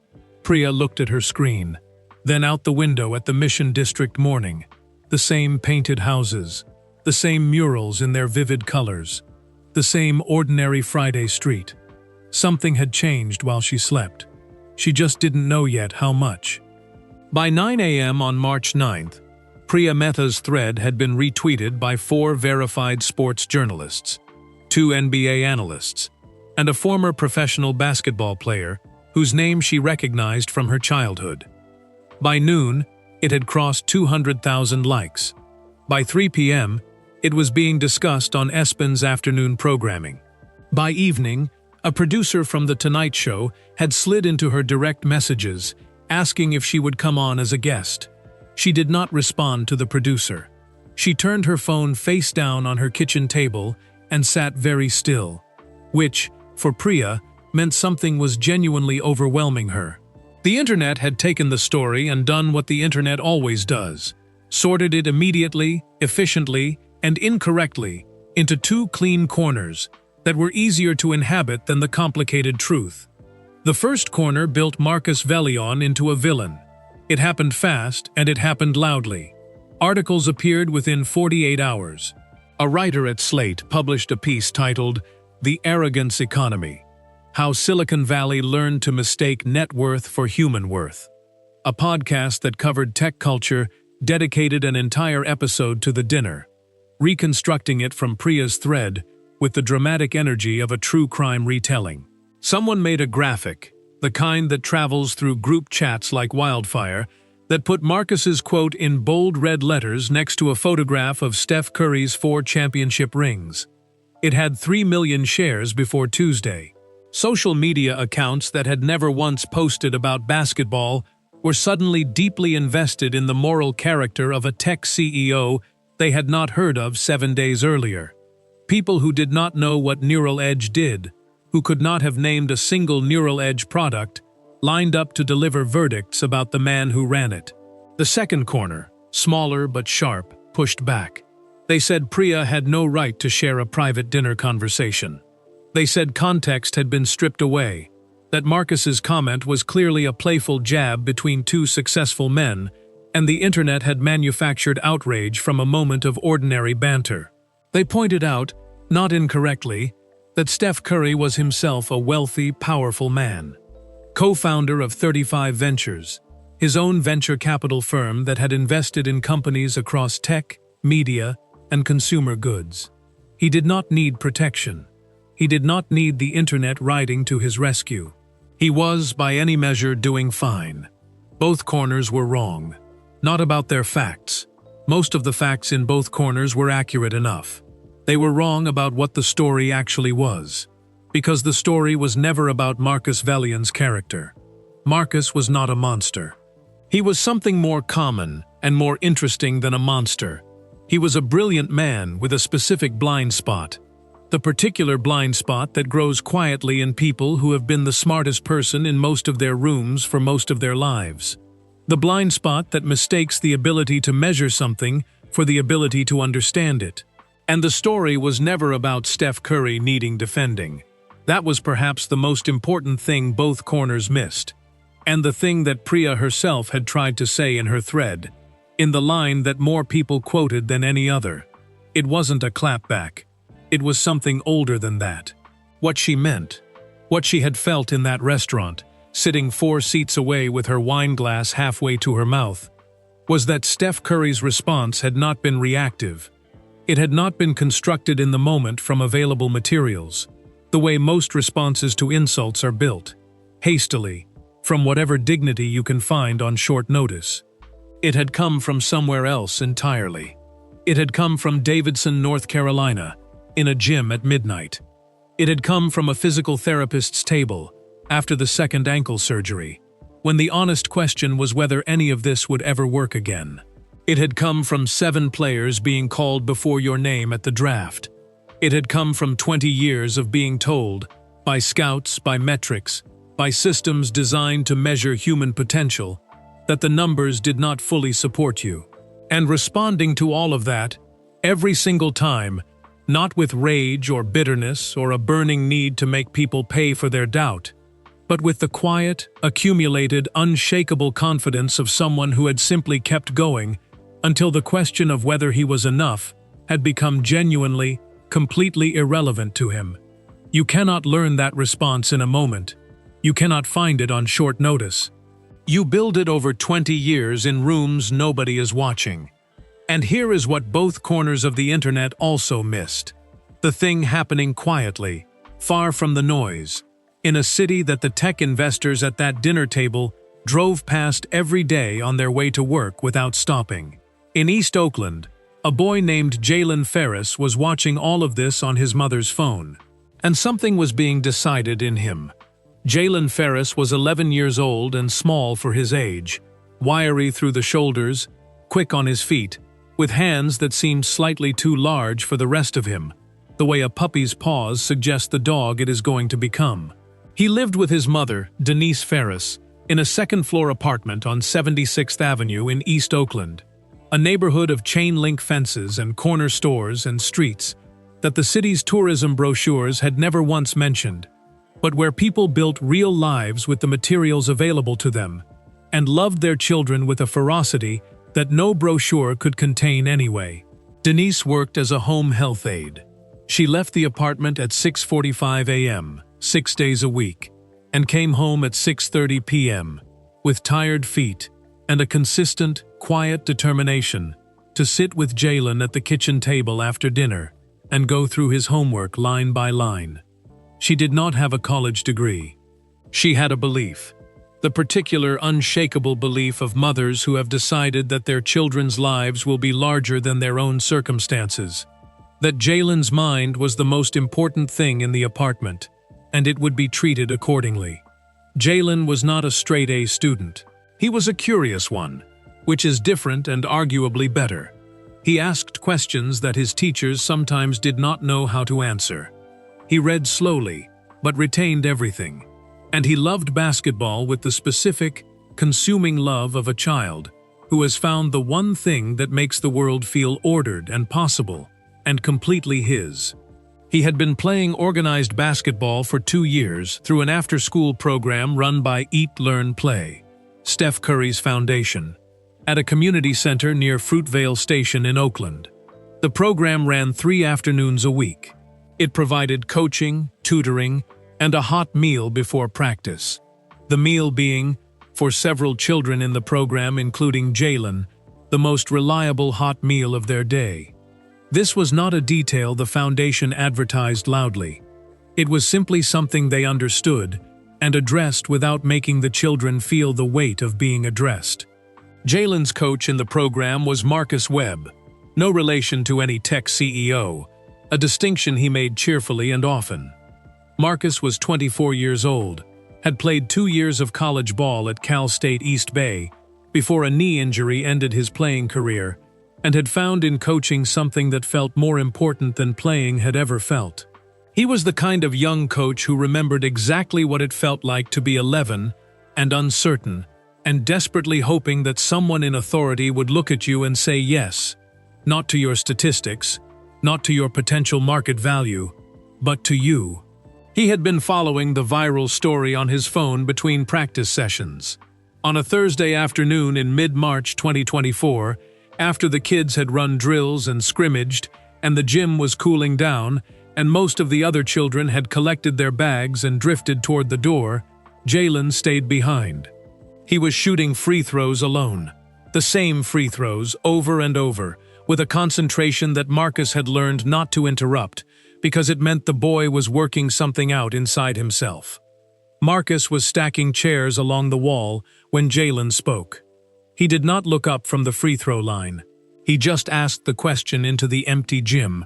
Priya looked at her screen, then out the window at the Mission District morning. The same painted houses, the same murals in their vivid colors, the same ordinary Friday street. Something had changed while she slept. She just didn't know yet how much. By 9 a.m. on March 9th, Priya Mehta's thread had been retweeted by 4 verified sports journalists, 2 NBA analysts, and a former professional basketball player whose name she recognized from her childhood. By noon, it had crossed 200,000 likes. By 3 p.m., it was being discussed on ESPN's afternoon programming. By evening, a producer from The Tonight Show had slid into her direct messages, asking if she would come on as a guest. She did not respond to the producer. She turned her phone face down on her kitchen table and sat very still, which, for Priya, meant something was genuinely overwhelming her. The internet had taken the story and done what the internet always does, sorted it immediately, efficiently, and incorrectly into 2 clean corners that were easier to inhabit than the complicated truth. The first corner built Marcus Vellion into a villain. It happened fast and it happened loudly. Articles appeared within 48 hours. A writer at Slate published a piece titled "The Arrogance Economy: How Silicon Valley Learned to Mistake Net Worth for Human Worth." A podcast that covered tech culture dedicated an entire episode to the dinner, reconstructing it from Priya's thread with the dramatic energy of a true crime retelling. Someone made a graphic, the kind that travels through group chats like wildfire, that put Marcus's quote in bold red letters next to a photograph of Steph Curry's 4 championship rings. It had 3 million shares before Tuesday. Social media accounts that had never once posted about basketball were suddenly deeply invested in the moral character of a tech CEO they had not heard of 7 days earlier. People who did not know what Neural Edge did, who could not have named a single Neural Edge product, lined up to deliver verdicts about the man who ran it. The second corner, smaller but sharp, pushed back. They said Priya had no right to share a private dinner conversation. They said context had been stripped away, that Marcus's comment was clearly a playful jab between 2 successful men, and the internet had manufactured outrage from a moment of ordinary banter. They pointed out, not incorrectly, that Steph Curry was himself a wealthy, powerful man, co-founder of 35 Ventures, his own venture capital firm that had invested in companies across tech, media, and consumer goods. He did not need protection. He did not need the internet riding to his rescue. He was, by any measure, doing fine. Both corners were wrong. Not about their facts. Most of the facts in both corners were accurate enough. They were wrong about what the story actually was. Because the story was never about Marcus Velian's character. Marcus was not a monster. He was something more common and more interesting than a monster. He was a brilliant man with a specific blind spot. The particular blind spot that grows quietly in people who have been the smartest person in most of their rooms for most of their lives. The blind spot that mistakes the ability to measure something for the ability to understand it. And the story was never about Steph Curry needing defending. That was perhaps the most important thing both corners missed. And the thing that Priya herself had tried to say in her thread, in the line that more people quoted than any other. It wasn't a clapback. It was something older than that. What she meant, what she had felt in that restaurant, sitting 4 seats away with her wine glass halfway to her mouth, was that Steph Curry's response had not been reactive. It had not been constructed in the moment from available materials, the way most responses to insults are built, hastily, from whatever dignity you can find on short notice. It had come from somewhere else entirely. It had come from Davidson, North Carolina, in a gym at midnight. It had come from a physical therapist's table, after the second ankle surgery, when the honest question was whether any of this would ever work again. It had come from 7 players being called before your name at the draft. It had come from 20 years of being told, by scouts, by metrics, by systems designed to measure human potential, that the numbers did not fully support you. And responding to all of that, every single time, not with rage or bitterness or a burning need to make people pay for their doubt, but with the quiet, accumulated, unshakable confidence of someone who had simply kept going until the question of whether he was enough had become genuinely, completely irrelevant to him. You cannot learn that response in a moment. You cannot find it on short notice. You build it over 20 years in rooms nobody is watching. And here is what both corners of the internet also missed. The thing happening quietly, far from the noise, in a city that the tech investors at that dinner table drove past every day on their way to work without stopping. In East Oakland, a boy named Jalen Ferris was watching all of this on his mother's phone. And something was being decided in him. Jalen Ferris was 11 years old and small for his age, wiry through the shoulders, quick on his feet, with hands that seemed slightly too large for the rest of him, the way a puppy's paws suggest the dog it is going to become. He lived with his mother, Denise Ferris, in a second-floor apartment on 76th Avenue in East Oakland, a neighborhood of chain-link fences and corner stores and streets that the city's tourism brochures had never once mentioned, but where people built real lives with the materials available to them, and loved their children with a ferocity that no brochure could contain anyway. Denise worked as a home health aide. She left the apartment at 6:45 a.m., 6 days a week, and came home at 6:30 p.m., with tired feet and a consistent, quiet determination to sit with Jalen at the kitchen table after dinner and go through his homework line by line. She did not have a college degree. She had a belief, the particular unshakable belief of mothers who have decided that their children's lives will be larger than their own circumstances, that Jalen's mind was the most important thing in the apartment, and it would be treated accordingly. Jalen was not a straight-A student. He was a curious one, which is different and arguably better. He asked questions that his teachers sometimes did not know how to answer. He read slowly, but retained everything. And he loved basketball with the specific, consuming love of a child who has found the one thing that makes the world feel ordered and possible, and completely his. He had been playing organized basketball for 2 years through an after-school program run by Eat, Learn, Play, Steph Curry's foundation, at a community center near Fruitvale Station in Oakland. The program ran 3 afternoons a week. It provided coaching, tutoring, and a hot meal before practice. The meal being, for several children in the program including Jalen, the most reliable hot meal of their day. This was not a detail the foundation advertised loudly. It was simply something they understood, and addressed without making the children feel the weight of being addressed. Jalen's coach in the program was Marcus Webb, no relation to any tech CEO, a distinction he made cheerfully and often. Marcus was 24 years old, had played 2 years of college ball at Cal State East Bay before a knee injury ended his playing career, and had found in coaching something that felt more important than playing had ever felt. He was the kind of young coach who remembered exactly what it felt like to be 11 and uncertain, and desperately hoping that someone in authority would look at you and say yes, not to your statistics, not to your potential market value, but to you. He had been following the viral story on his phone between practice sessions. On a Thursday afternoon in mid-March 2024, after the kids had run drills and scrimmaged, and the gym was cooling down, and most of the other children had collected their bags and drifted toward the door, Jalen stayed behind. He was shooting free throws alone, the same free throws over and over, with a concentration that Marcus had learned not to interrupt, because it meant the boy was working something out inside himself. Marcus was stacking chairs along the wall when Jalen spoke. He did not look up from the free throw line. He just asked the question into the empty gym,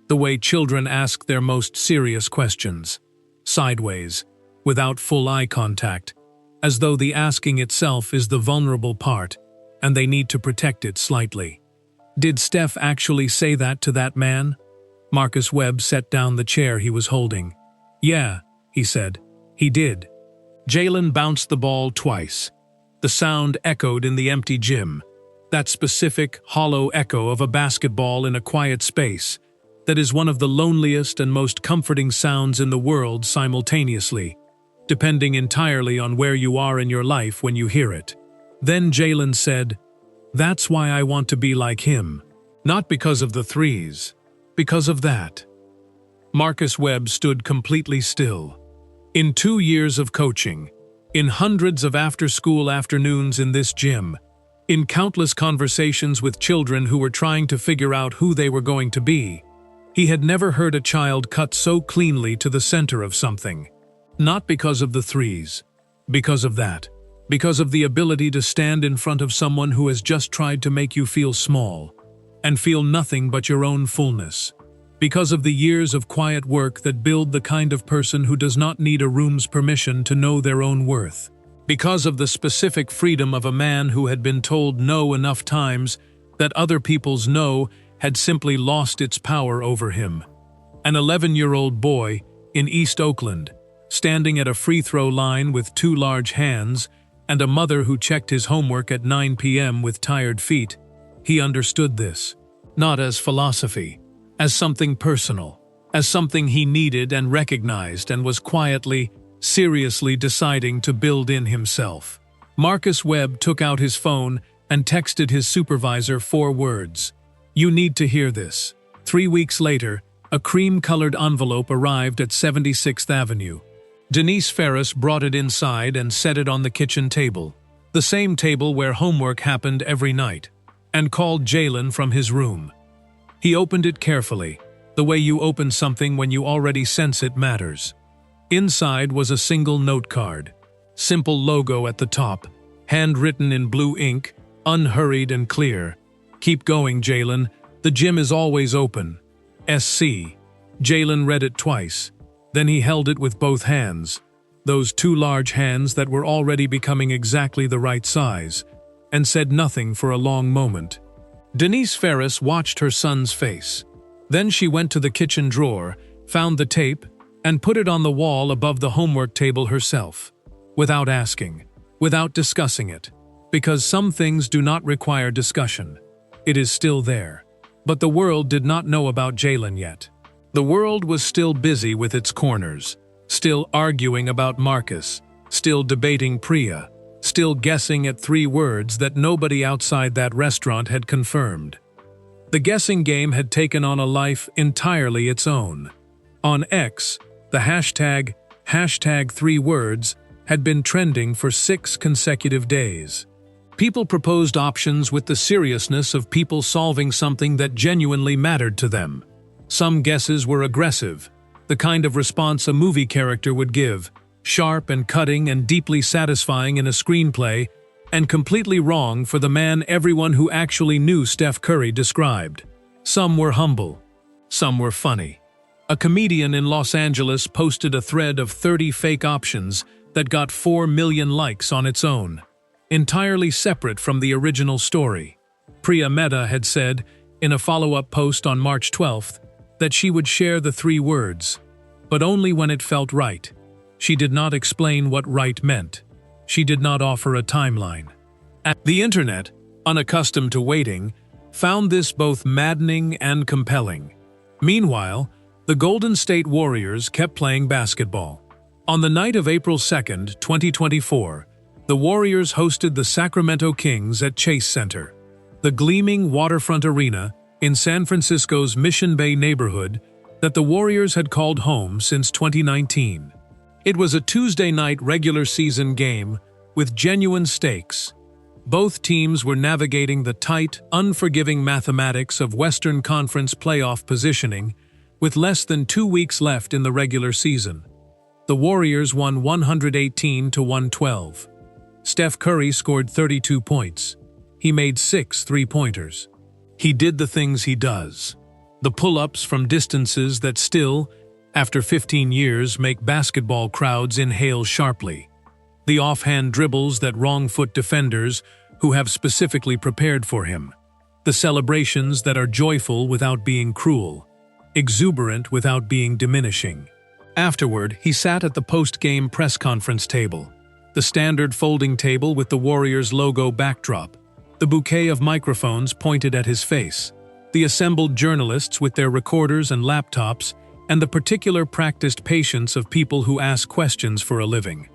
the way children ask their most serious questions, sideways, without full eye contact, as though the asking itself is the vulnerable part, and they need to protect it slightly. Did Steph actually say that to that man? Marcus Webb set down the chair he was holding. Yeah, he said. He did. Jalen bounced the ball twice. The sound echoed in the empty gym, that specific, hollow echo of a basketball in a quiet space, that is one of the loneliest and most comforting sounds in the world simultaneously, depending entirely on where you are in your life when you hear it. Then Jalen said, "That's why I want to be like him. Not because of the threes, because of that." Marcus Webb stood completely still. In 2 years of coaching, in hundreds of after-school afternoons in this gym, in countless conversations with children who were trying to figure out who they were going to be, he had never heard a child cut so cleanly to the center of something. Not because of the threes, because of that. Because of the ability to stand in front of someone who has just tried to make you feel small, and feel nothing but your own fullness. Because of the years of quiet work that build the kind of person who does not need a room's permission to know their own worth. Because of the specific freedom of a man who had been told no enough times that other people's no had simply lost its power over him. An 11-year-old boy in East Oakland, standing at a free throw line with 2 large hands, and a mother who checked his homework at 9 p.m. with tired feet, he understood this, not as philosophy, as something personal, as something he needed and recognized and was quietly, seriously deciding to build in himself. Marcus Webb took out his phone and texted his supervisor 4 words. "You need to hear this." 3 weeks later, a cream-colored envelope arrived at 76th Avenue. Denise Ferris brought it inside and set it on the kitchen table, the same table where homework happened every night, and called Jalen from his room. He opened it carefully, the way you open something when you already sense it matters. Inside was a single note card, simple logo at the top, handwritten in blue ink, unhurried and clear. "Keep going, Jalen. The gym is always open. SC." Jalen read it twice. Then he held it with both hands, those 2 large hands that were already becoming exactly the right size, and said nothing for a long moment. Denise Ferris watched her son's face. Then she went to the kitchen drawer, found the tape, and put it on the wall above the homework table herself, without asking, without discussing it, because some things do not require discussion. It is still there. But the world did not know about Jalen yet. The world was still busy with its corners, still arguing about Marcus, still debating Priya, still guessing at 3 words that nobody outside that restaurant had confirmed. The guessing game had taken on a life entirely its own. On X, the hashtag 3 words had been trending for 6 consecutive days. People proposed options with the seriousness of people solving something that genuinely mattered to them. Some guesses were aggressive, the kind of response a movie character would give, sharp and cutting and deeply satisfying in a screenplay, and completely wrong for the man everyone who actually knew Steph Curry described. Some were humble, some were funny. A comedian in Los Angeles posted a thread of 30 fake options that got 4 million likes on its own, entirely separate from the original story. Priya Mehta had said, in a follow-up post on March 12th, that she would share the 3 words, but only when it felt right. She did not explain what right meant. She did not offer a timeline. The internet, unaccustomed to waiting, found this both maddening and compelling. Meanwhile, the Golden State Warriors kept playing basketball. On the night of April 2, 2024, the Warriors hosted the Sacramento Kings at Chase Center, the gleaming waterfront arena in San Francisco's Mission Bay neighborhood that the Warriors had called home since 2019. It was a Tuesday night regular season game with genuine stakes. Both teams were navigating the tight, unforgiving mathematics of Western Conference playoff positioning with less than 2 weeks left in the regular season. The Warriors won 118-112. Steph Curry scored 32 points. He made 6 three-pointers. He did the things he does. The pull-ups from distances that still, after 15 years, make basketball crowds inhale sharply. The offhand dribbles that wrong-foot defenders who have specifically prepared for him. The celebrations that are joyful without being cruel, exuberant without being diminishing. Afterward, he sat at the post-game press conference table, the standard folding table with the Warriors logo backdrop, the bouquet of microphones pointed at his face, the assembled journalists with their recorders and laptops, and the particular practiced patience of people who ask questions for a living.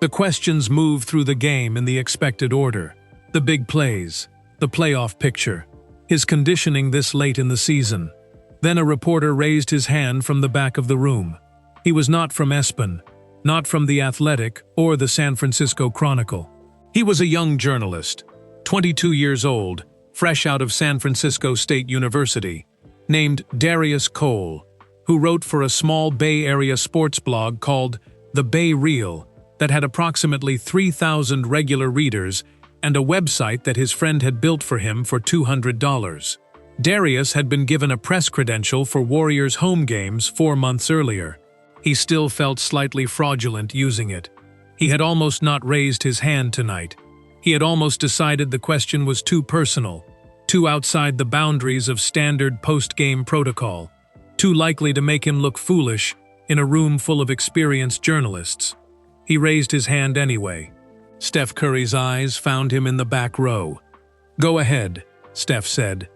The questions move through the game in the expected order. The big plays, the playoff picture, his conditioning this late in the season. Then a reporter raised his hand from the back of the room. He was not from ESPN, not from The Athletic or the San Francisco Chronicle. He was a young journalist, 22 years old, fresh out of San Francisco State University, named Darius Cole, who wrote for a small Bay Area sports blog called The Bay Reel that had approximately 3,000 regular readers and a website that his friend had built for him for $200. Darius had been given a press credential for Warriors home games 4 months earlier. He still felt slightly fraudulent using it. He had almost not raised his hand tonight. He had almost decided the question was too personal, too outside the boundaries of standard post-game protocol, too likely to make him look foolish in a room full of experienced journalists. He raised his hand anyway. Steph Curry's eyes found him in the back row. "Go ahead," Steph said.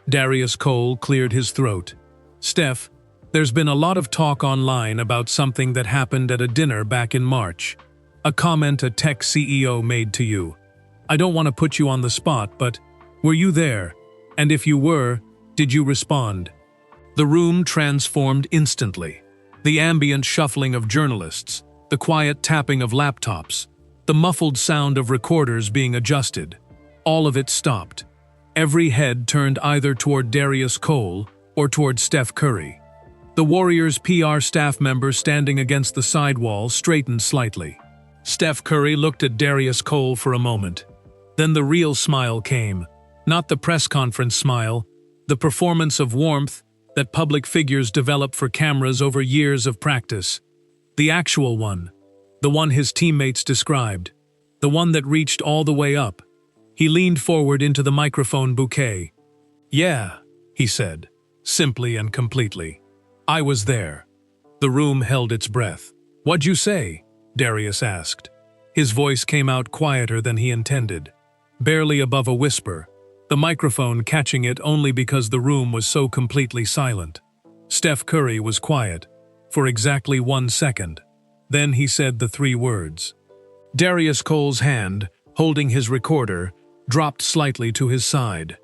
Darius Cole cleared his throat. "Steph, there's been a lot of talk online about something that happened at a dinner back in March. A comment a tech CEO made to you. I don't want to put you on the spot, but were you there? And if you were, did you respond?" The room transformed instantly. The ambient shuffling of journalists, the quiet tapping of laptops, the muffled sound of recorders being adjusted. All of it stopped. Every head turned either toward Darius Cole or toward Steph Curry. The Warriors' PR staff member standing against the sidewall straightened slightly. Steph Curry looked at Darius Cole for a moment. Then the real smile came, not the press conference smile, the performance of warmth that public figures develop for cameras over years of practice. The actual one, the one his teammates described, the one that reached all the way up. He leaned forward into the microphone bouquet. "Yeah," he said, simply and completely. "I was there." The room held its breath. "What'd you say?" Darius asked. His voice came out quieter than he intended, barely above a whisper, the microphone catching it only because the room was so completely silent. Steph Curry was quiet, for exactly 1 second. Then he said the 3 words. Darius Cole's hand, holding his recorder, dropped slightly to his side.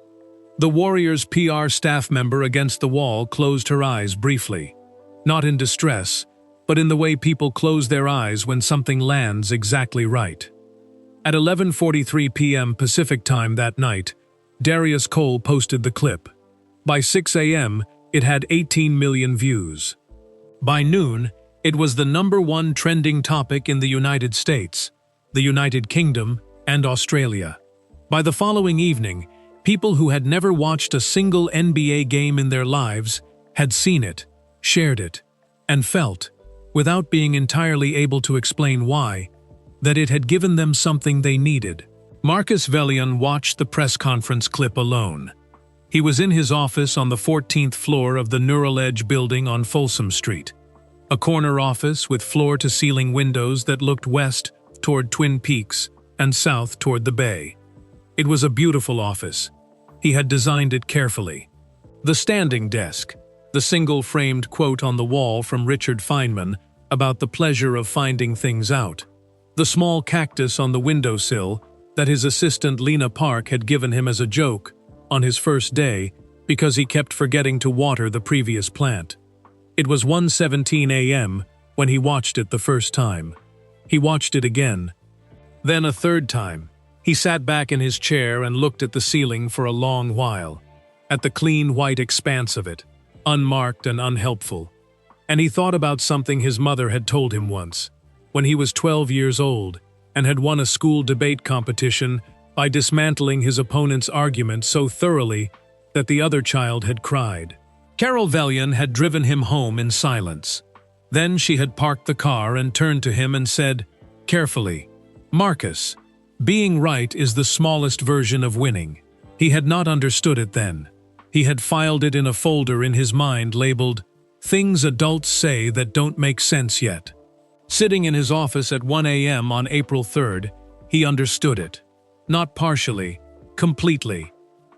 The Warriors' PR staff member against the wall closed her eyes briefly. Not in distress, but in the way people close their eyes when something lands exactly right. At 11:43 p.m. Pacific time that night, Darius Cole posted the clip. By 6 a.m., it had 18 million views. By noon, It was the #1 trending topic in the United States, the United Kingdom, and Australia. By the following evening, people who had never watched a single NBA game in their lives had seen it, shared it, and felt, without being entirely able to explain why, that it had given them something they needed. Marcus Vellion watched the press conference clip alone. He was in his office on the 14th floor of the Neural Edge building on Folsom Street, a corner office with floor-to-ceiling windows that looked west toward Twin Peaks and south toward the bay. It was a beautiful office. He had designed it carefully. The standing desk, the single-framed quote on the wall from Richard Feynman about the pleasure of finding things out, the small cactus on the windowsill that his assistant Lena Park had given him as a joke on his first day because he kept forgetting to water the previous plant. It was 1:17 a.m. when he watched it the first time. He watched it again. Then a third time. He sat back in his chair and looked at the ceiling for a long while, at the clean white expanse of it, unmarked and unhelpful. And he thought about something his mother had told him once, when he was 12 years old and had won a school debate competition by dismantling his opponent's argument so thoroughly that the other child had cried. Carol Vellion had driven him home in silence. Then she had parked the car and turned to him and said, carefully, "Marcus, being right is the smallest version of winning." He had not understood it then. He had filed it in a folder in his mind labeled, "Things Adults Say That Don't Make Sense Yet." Sitting in his office at 1 a.m. on April 3rd, he understood it. Not partially, completely.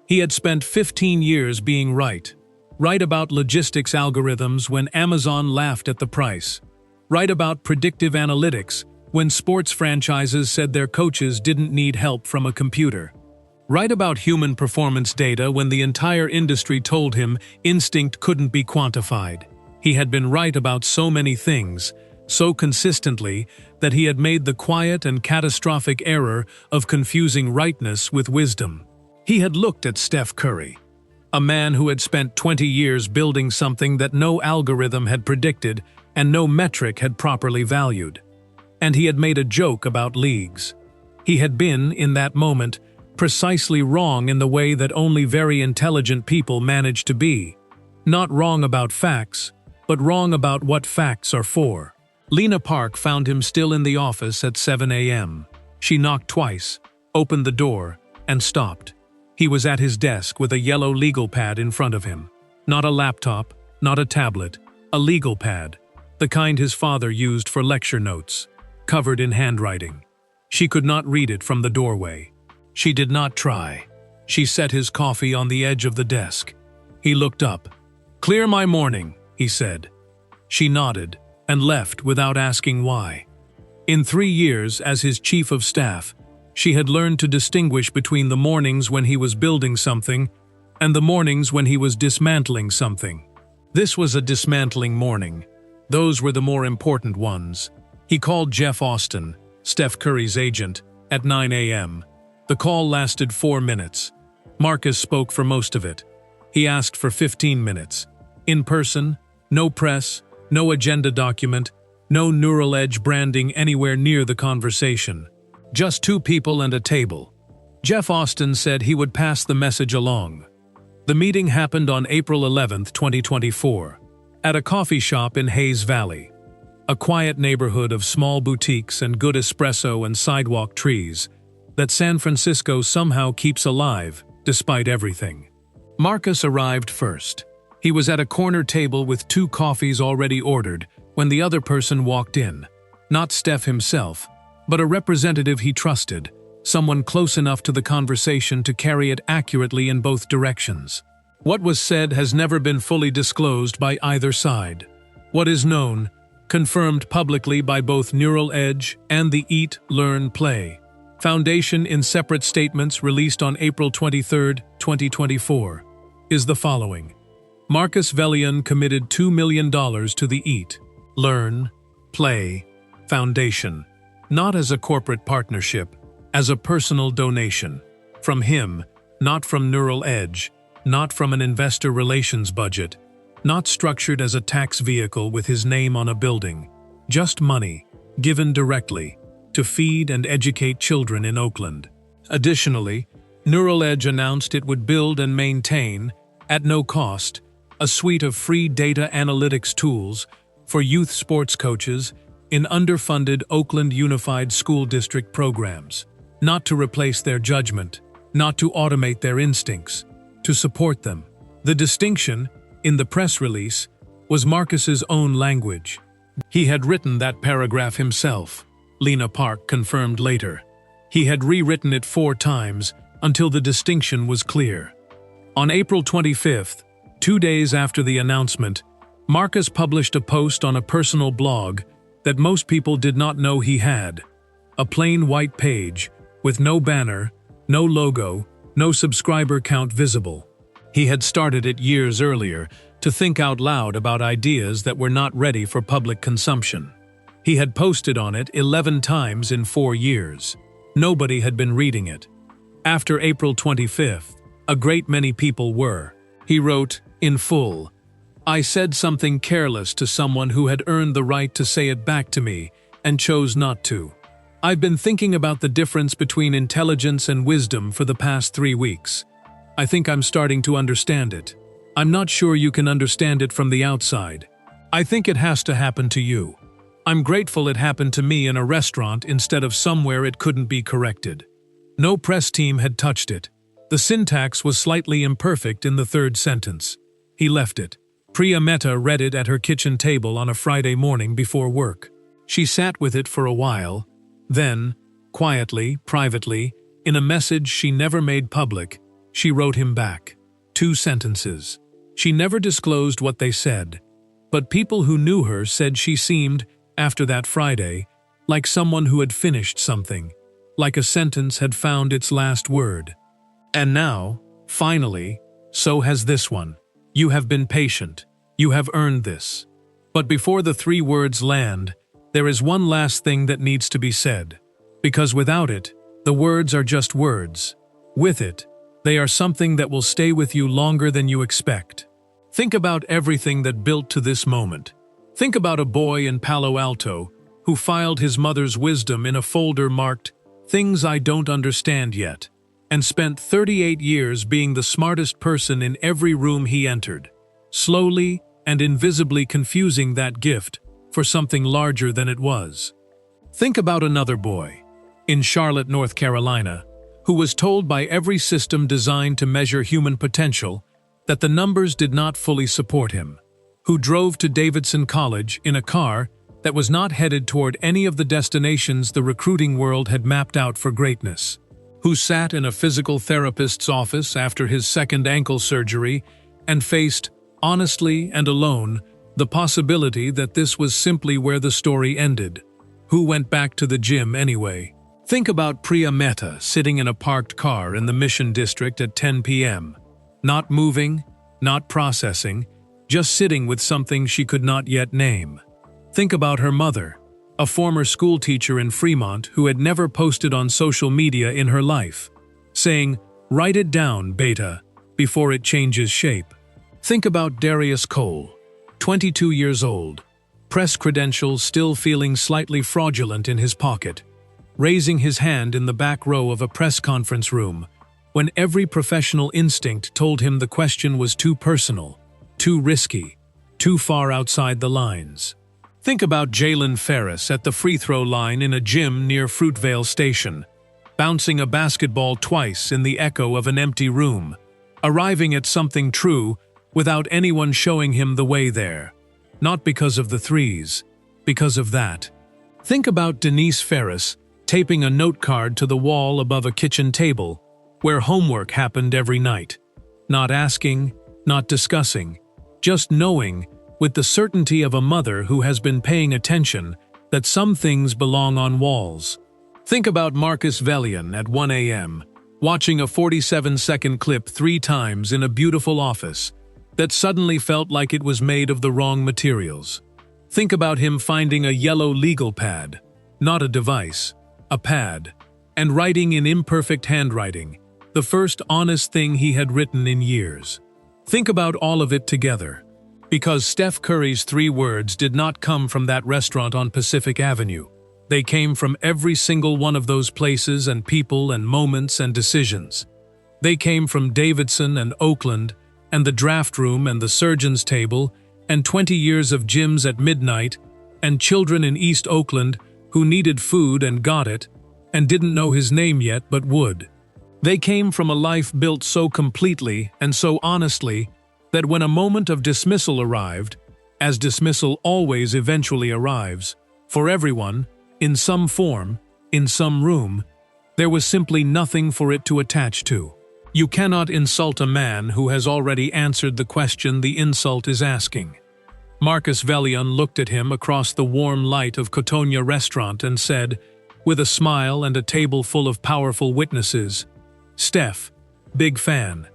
He had spent 15 years being right. Right about logistics algorithms when Amazon laughed at the price. Right about predictive analytics when sports franchises said their coaches didn't need help from a computer. Right about human performance data when the entire industry told him instinct couldn't be quantified. He had been right about so many things, so consistently that he had made the quiet and catastrophic error of confusing rightness with wisdom. He had looked at Steph Curry, a man who had spent 20 years building something that no algorithm had predicted and no metric had properly valued. And he had made a joke about leagues. He had been, in that moment, precisely wrong in the way that only very intelligent people manage to be. Not wrong about facts, but wrong about what facts are for. Lena Park found him still in the office at 7 a.m. She knocked twice, opened the door, and stopped. He was at his desk with a yellow legal pad in front of him. Not a laptop, not a tablet, a legal pad, the kind his father used for lecture notes, covered in handwriting. She could not read it from the doorway. She did not try. She set his coffee on the edge of the desk. He looked up. "Clear my morning," he said. She nodded and left without asking why. In 3 years as his chief of staff, she had learned to distinguish between the mornings when he was building something and the mornings when he was dismantling something. This was a dismantling morning. Those were the more important ones. He called Jeff Austin, Steph Curry's agent, at 9 a.m. The call lasted 4 minutes. Marcus spoke for most of it. He asked for 15 minutes. In person, no press, no agenda document, no Neural Edge branding anywhere near the conversation. Just 2 people and a table. Jeff Austin said he would pass the message along. The meeting happened on April 11, 2024, at a coffee shop in Hayes Valley, a quiet neighborhood of small boutiques and good espresso and sidewalk trees that San Francisco somehow keeps alive despite everything. Marcus arrived first. He was at a corner table with 2 coffees already ordered when the other person walked in. Not Steph himself, but a representative he trusted, someone close enough to the conversation to carry it accurately in both directions. What was said has never been fully disclosed by either side. What is known, confirmed publicly by both Neural Edge and the Eat, Learn, Play Foundation in separate statements released on April 23, 2024, is the following. Marcus Vellion committed $2 million to the Eat, Learn, Play Foundation, not as a corporate partnership, as a personal donation. From him, not from Neural Edge, not from an investor relations budget, not structured as a tax vehicle with his name on a building. just money, given directly, to feed and educate children in Oakland. Additionally, Neural Edge announced it would build and maintain, at no cost, a suite of free data analytics tools for youth sports coaches in underfunded Oakland Unified School District programs, not to replace their judgment, not to automate their instincts, to support them. The distinction, in the press release, was Marcus's own language. He had written that paragraph himself, Lena Park confirmed later. He had rewritten it 4 times until the distinction was clear. On April 25th, 2 days after the announcement, Marcus published a post on a personal blog that most people did not know he had. A plain white page, with no banner, no logo, no subscriber count visible. He had started it years earlier to think out loud about ideas that were not ready for public consumption. He had posted on it 11 times in 4 years. Nobody had been reading it. After April 25th, a great many people were. He wrote, in full, "I said something careless to someone who had earned the right to say it back to me and chose not to. I've been thinking about the difference between intelligence and wisdom for the past 3 weeks. I think I'm starting to understand it. I'm not sure you can understand it from the outside. I think it has to happen to you. I'm grateful it happened to me in a restaurant instead of somewhere it couldn't be corrected." No press team had touched it. The syntax was slightly imperfect in the 3rd sentence. He left it. Priya Mehta read it at her kitchen table on a Friday morning before work. She sat with it for a while. Then, quietly, privately, in a message she never made public, she wrote him back. 2 sentences. She never disclosed what they said, but people who knew her said she seemed, after that Friday, like someone who had finished something, like a sentence had found its last word. And now, finally, so has this one. You have been patient. You have earned this. But before the 3 words land, there is one last thing that needs to be said. Because without it, the words are just words. With it, they are something that will stay with you longer than you expect. Think about everything that built to this moment. Think about a boy in Palo Alto who filed his mother's wisdom in a folder marked "Things I Don't Understand Yet," and spent 38 years being the smartest person in every room he entered, slowly and invisibly confusing that gift for something larger than it was. Think about another boy, in Charlotte, North Carolina, who was told by every system designed to measure human potential that the numbers did not fully support him, who drove to Davidson College in a car that was not headed toward any of the destinations the recruiting world had mapped out for greatness, who sat in a physical therapist's office after his 2nd ankle surgery and faced, honestly and alone, the possibility that this was simply where the story ended, who went back to the gym anyway. Think about Priya Mehta sitting in a parked car in the Mission District at 10 p.m., not moving, not processing, just sitting with something she could not yet name. Think about her mother, a former school teacher in Fremont who had never posted on social media in her life, saying, "Write it down, beta, before it changes shape." Think about Darius Cole, 22 years old, press credentials still feeling slightly fraudulent in his pocket, raising his hand in the back row of a press conference room when every professional instinct told him the question was too personal, too risky, too far outside the lines. Think about Jalen Ferris at the free throw line in a gym near Fruitvale Station, bouncing a basketball twice in the echo of an empty room, arriving at something true without anyone showing him the way there. Not because of the threes, because of that. Think about Denise Ferris taping a note card to the wall above a kitchen table, where homework happened every night. Not asking, not discussing, just knowing, with the certainty of a mother who has been paying attention, that some things belong on walls. Think about Marcus Vellion at 1 a.m., watching a 47-second clip 3 times in a beautiful office that suddenly felt like it was made of the wrong materials. Think about him finding a yellow legal pad, not a device, a pad, and writing in imperfect handwriting, the first honest thing he had written in years. Think about all of it together. Because Steph Curry's 3 words did not come from that restaurant on Pacific Avenue. They came from every single one of those places and people and moments and decisions. They came from Davidson and Oakland, and the draft room and the surgeon's table, and 20 years of gyms at midnight, and children in East Oakland who needed food and got it, and didn't know his name yet but would. They came from a life built so completely and so honestly that when a moment of dismissal arrived, as dismissal always eventually arrives, for everyone, in some form, in some room, there was simply nothing for it to attach to. You cannot insult a man who has already answered the question the insult is asking. Marcus Vellion looked at him across the warm light of Cotonia restaurant and said, with a smile and a table full of powerful witnesses, "Steph, big fan.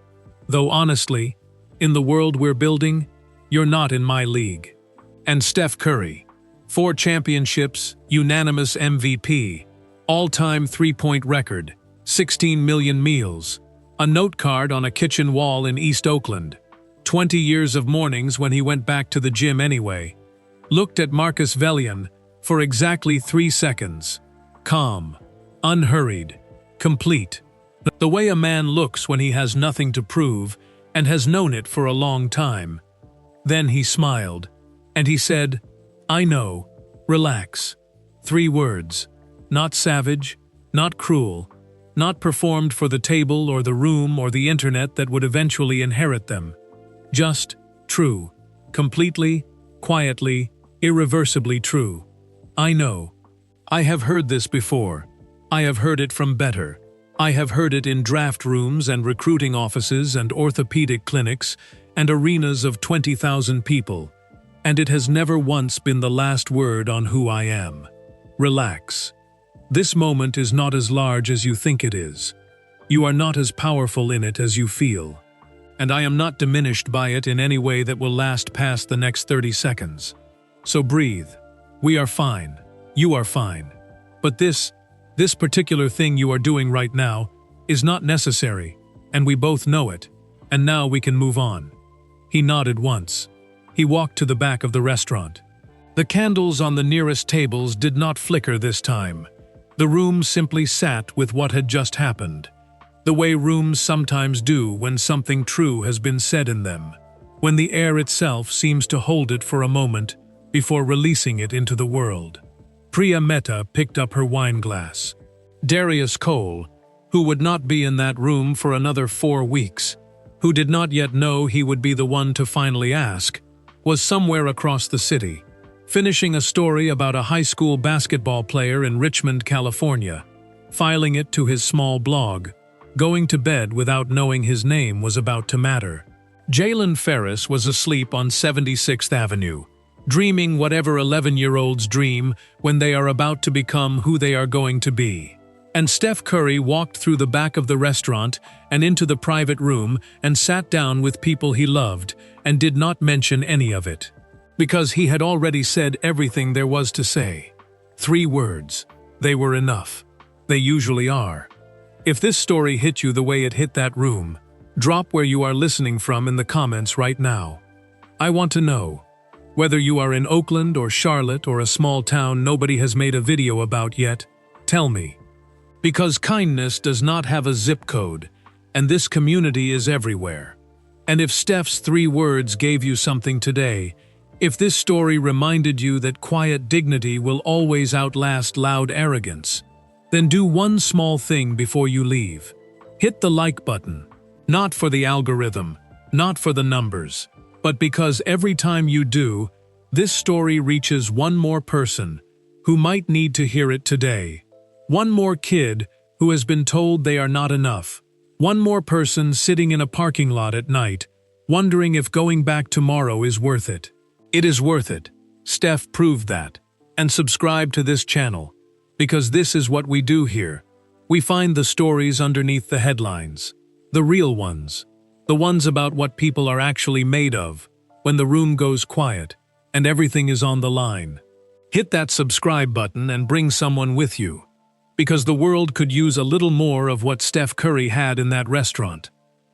Though honestly, in the world we're building, you're not in my league." And Steph Curry, 4 championships, unanimous MVP, all-time 3-point record, 16 million meals, a note card on a kitchen wall in East Oakland, 20 years of mornings when he went back to the gym anyway, looked at Marcus Vellion for exactly 3 seconds. Calm, unhurried, complete. The way a man looks when he has nothing to prove and has known it for a long time. Then he smiled, and he said, "I know, relax." 3 words, not savage, not cruel, not performed for the table or the room or the internet that would eventually inherit them. Just true, completely, quietly, irreversibly true. I know. I have heard this before. I have heard it from better. I have heard it in draft rooms and recruiting offices and orthopedic clinics and arenas of 20,000 people, and it has never once been the last word on who I am. Relax. This moment is not as large as you think it is. You are not as powerful in it as you feel. And I am not diminished by it in any way that will last past the next 30 seconds. So breathe. We are fine. You are fine. But this particular thing you are doing right now is not necessary, and we both know it, and now we can move on. He nodded once. He walked to the back of the restaurant. The candles on the nearest tables did not flicker this time. The room simply sat with what had just happened, the way rooms sometimes do when something true has been said in them, when the air itself seems to hold it for a moment before releasing it into the world. Priya Mehta picked up her wine glass. Darius Cole, who would not be in that room for another 4 weeks, who did not yet know he would be the one to finally ask, was somewhere across the city, finishing a story about a high school basketball player in Richmond, California, filing it to his small blog, going to bed without knowing his name was about to matter. Jalen Ferris was asleep on 76th Avenue, dreaming whatever 11-year-olds dream when they are about to become who they are going to be. And Steph Curry walked through the back of the restaurant and into the private room and sat down with people he loved and did not mention any of it. Because he had already said everything there was to say. 3 words. They were enough. They usually are. If this story hit you the way it hit that room, drop where you are listening from in the comments right now. I want to know. Whether you are in Oakland or Charlotte or a small town nobody has made a video about yet, tell me. Because kindness does not have a zip code, and this community is everywhere. And if Steph's 3 words gave you something today, if this story reminded you that quiet dignity will always outlast loud arrogance, then do one small thing before you leave. Hit the like button, not for the algorithm, not for the numbers, but because every time you do, this story reaches one more person who might need to hear it today. One more kid who has been told they are not enough. One more person sitting in a parking lot at night, wondering if going back tomorrow is worth it. It is worth it. Steph proved that. And subscribe to this channel, because this is what we do here. We find the stories underneath the headlines. The real ones. The ones about what people are actually made of, when the room goes quiet, and everything is on the line. Hit that subscribe button and bring someone with you. Because the world could use a little more of what Steph Curry had in that restaurant.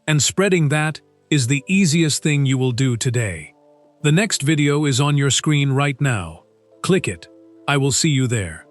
And spreading that is the easiest thing you will do today. The next video is on your screen right now. Click it. I will see you there.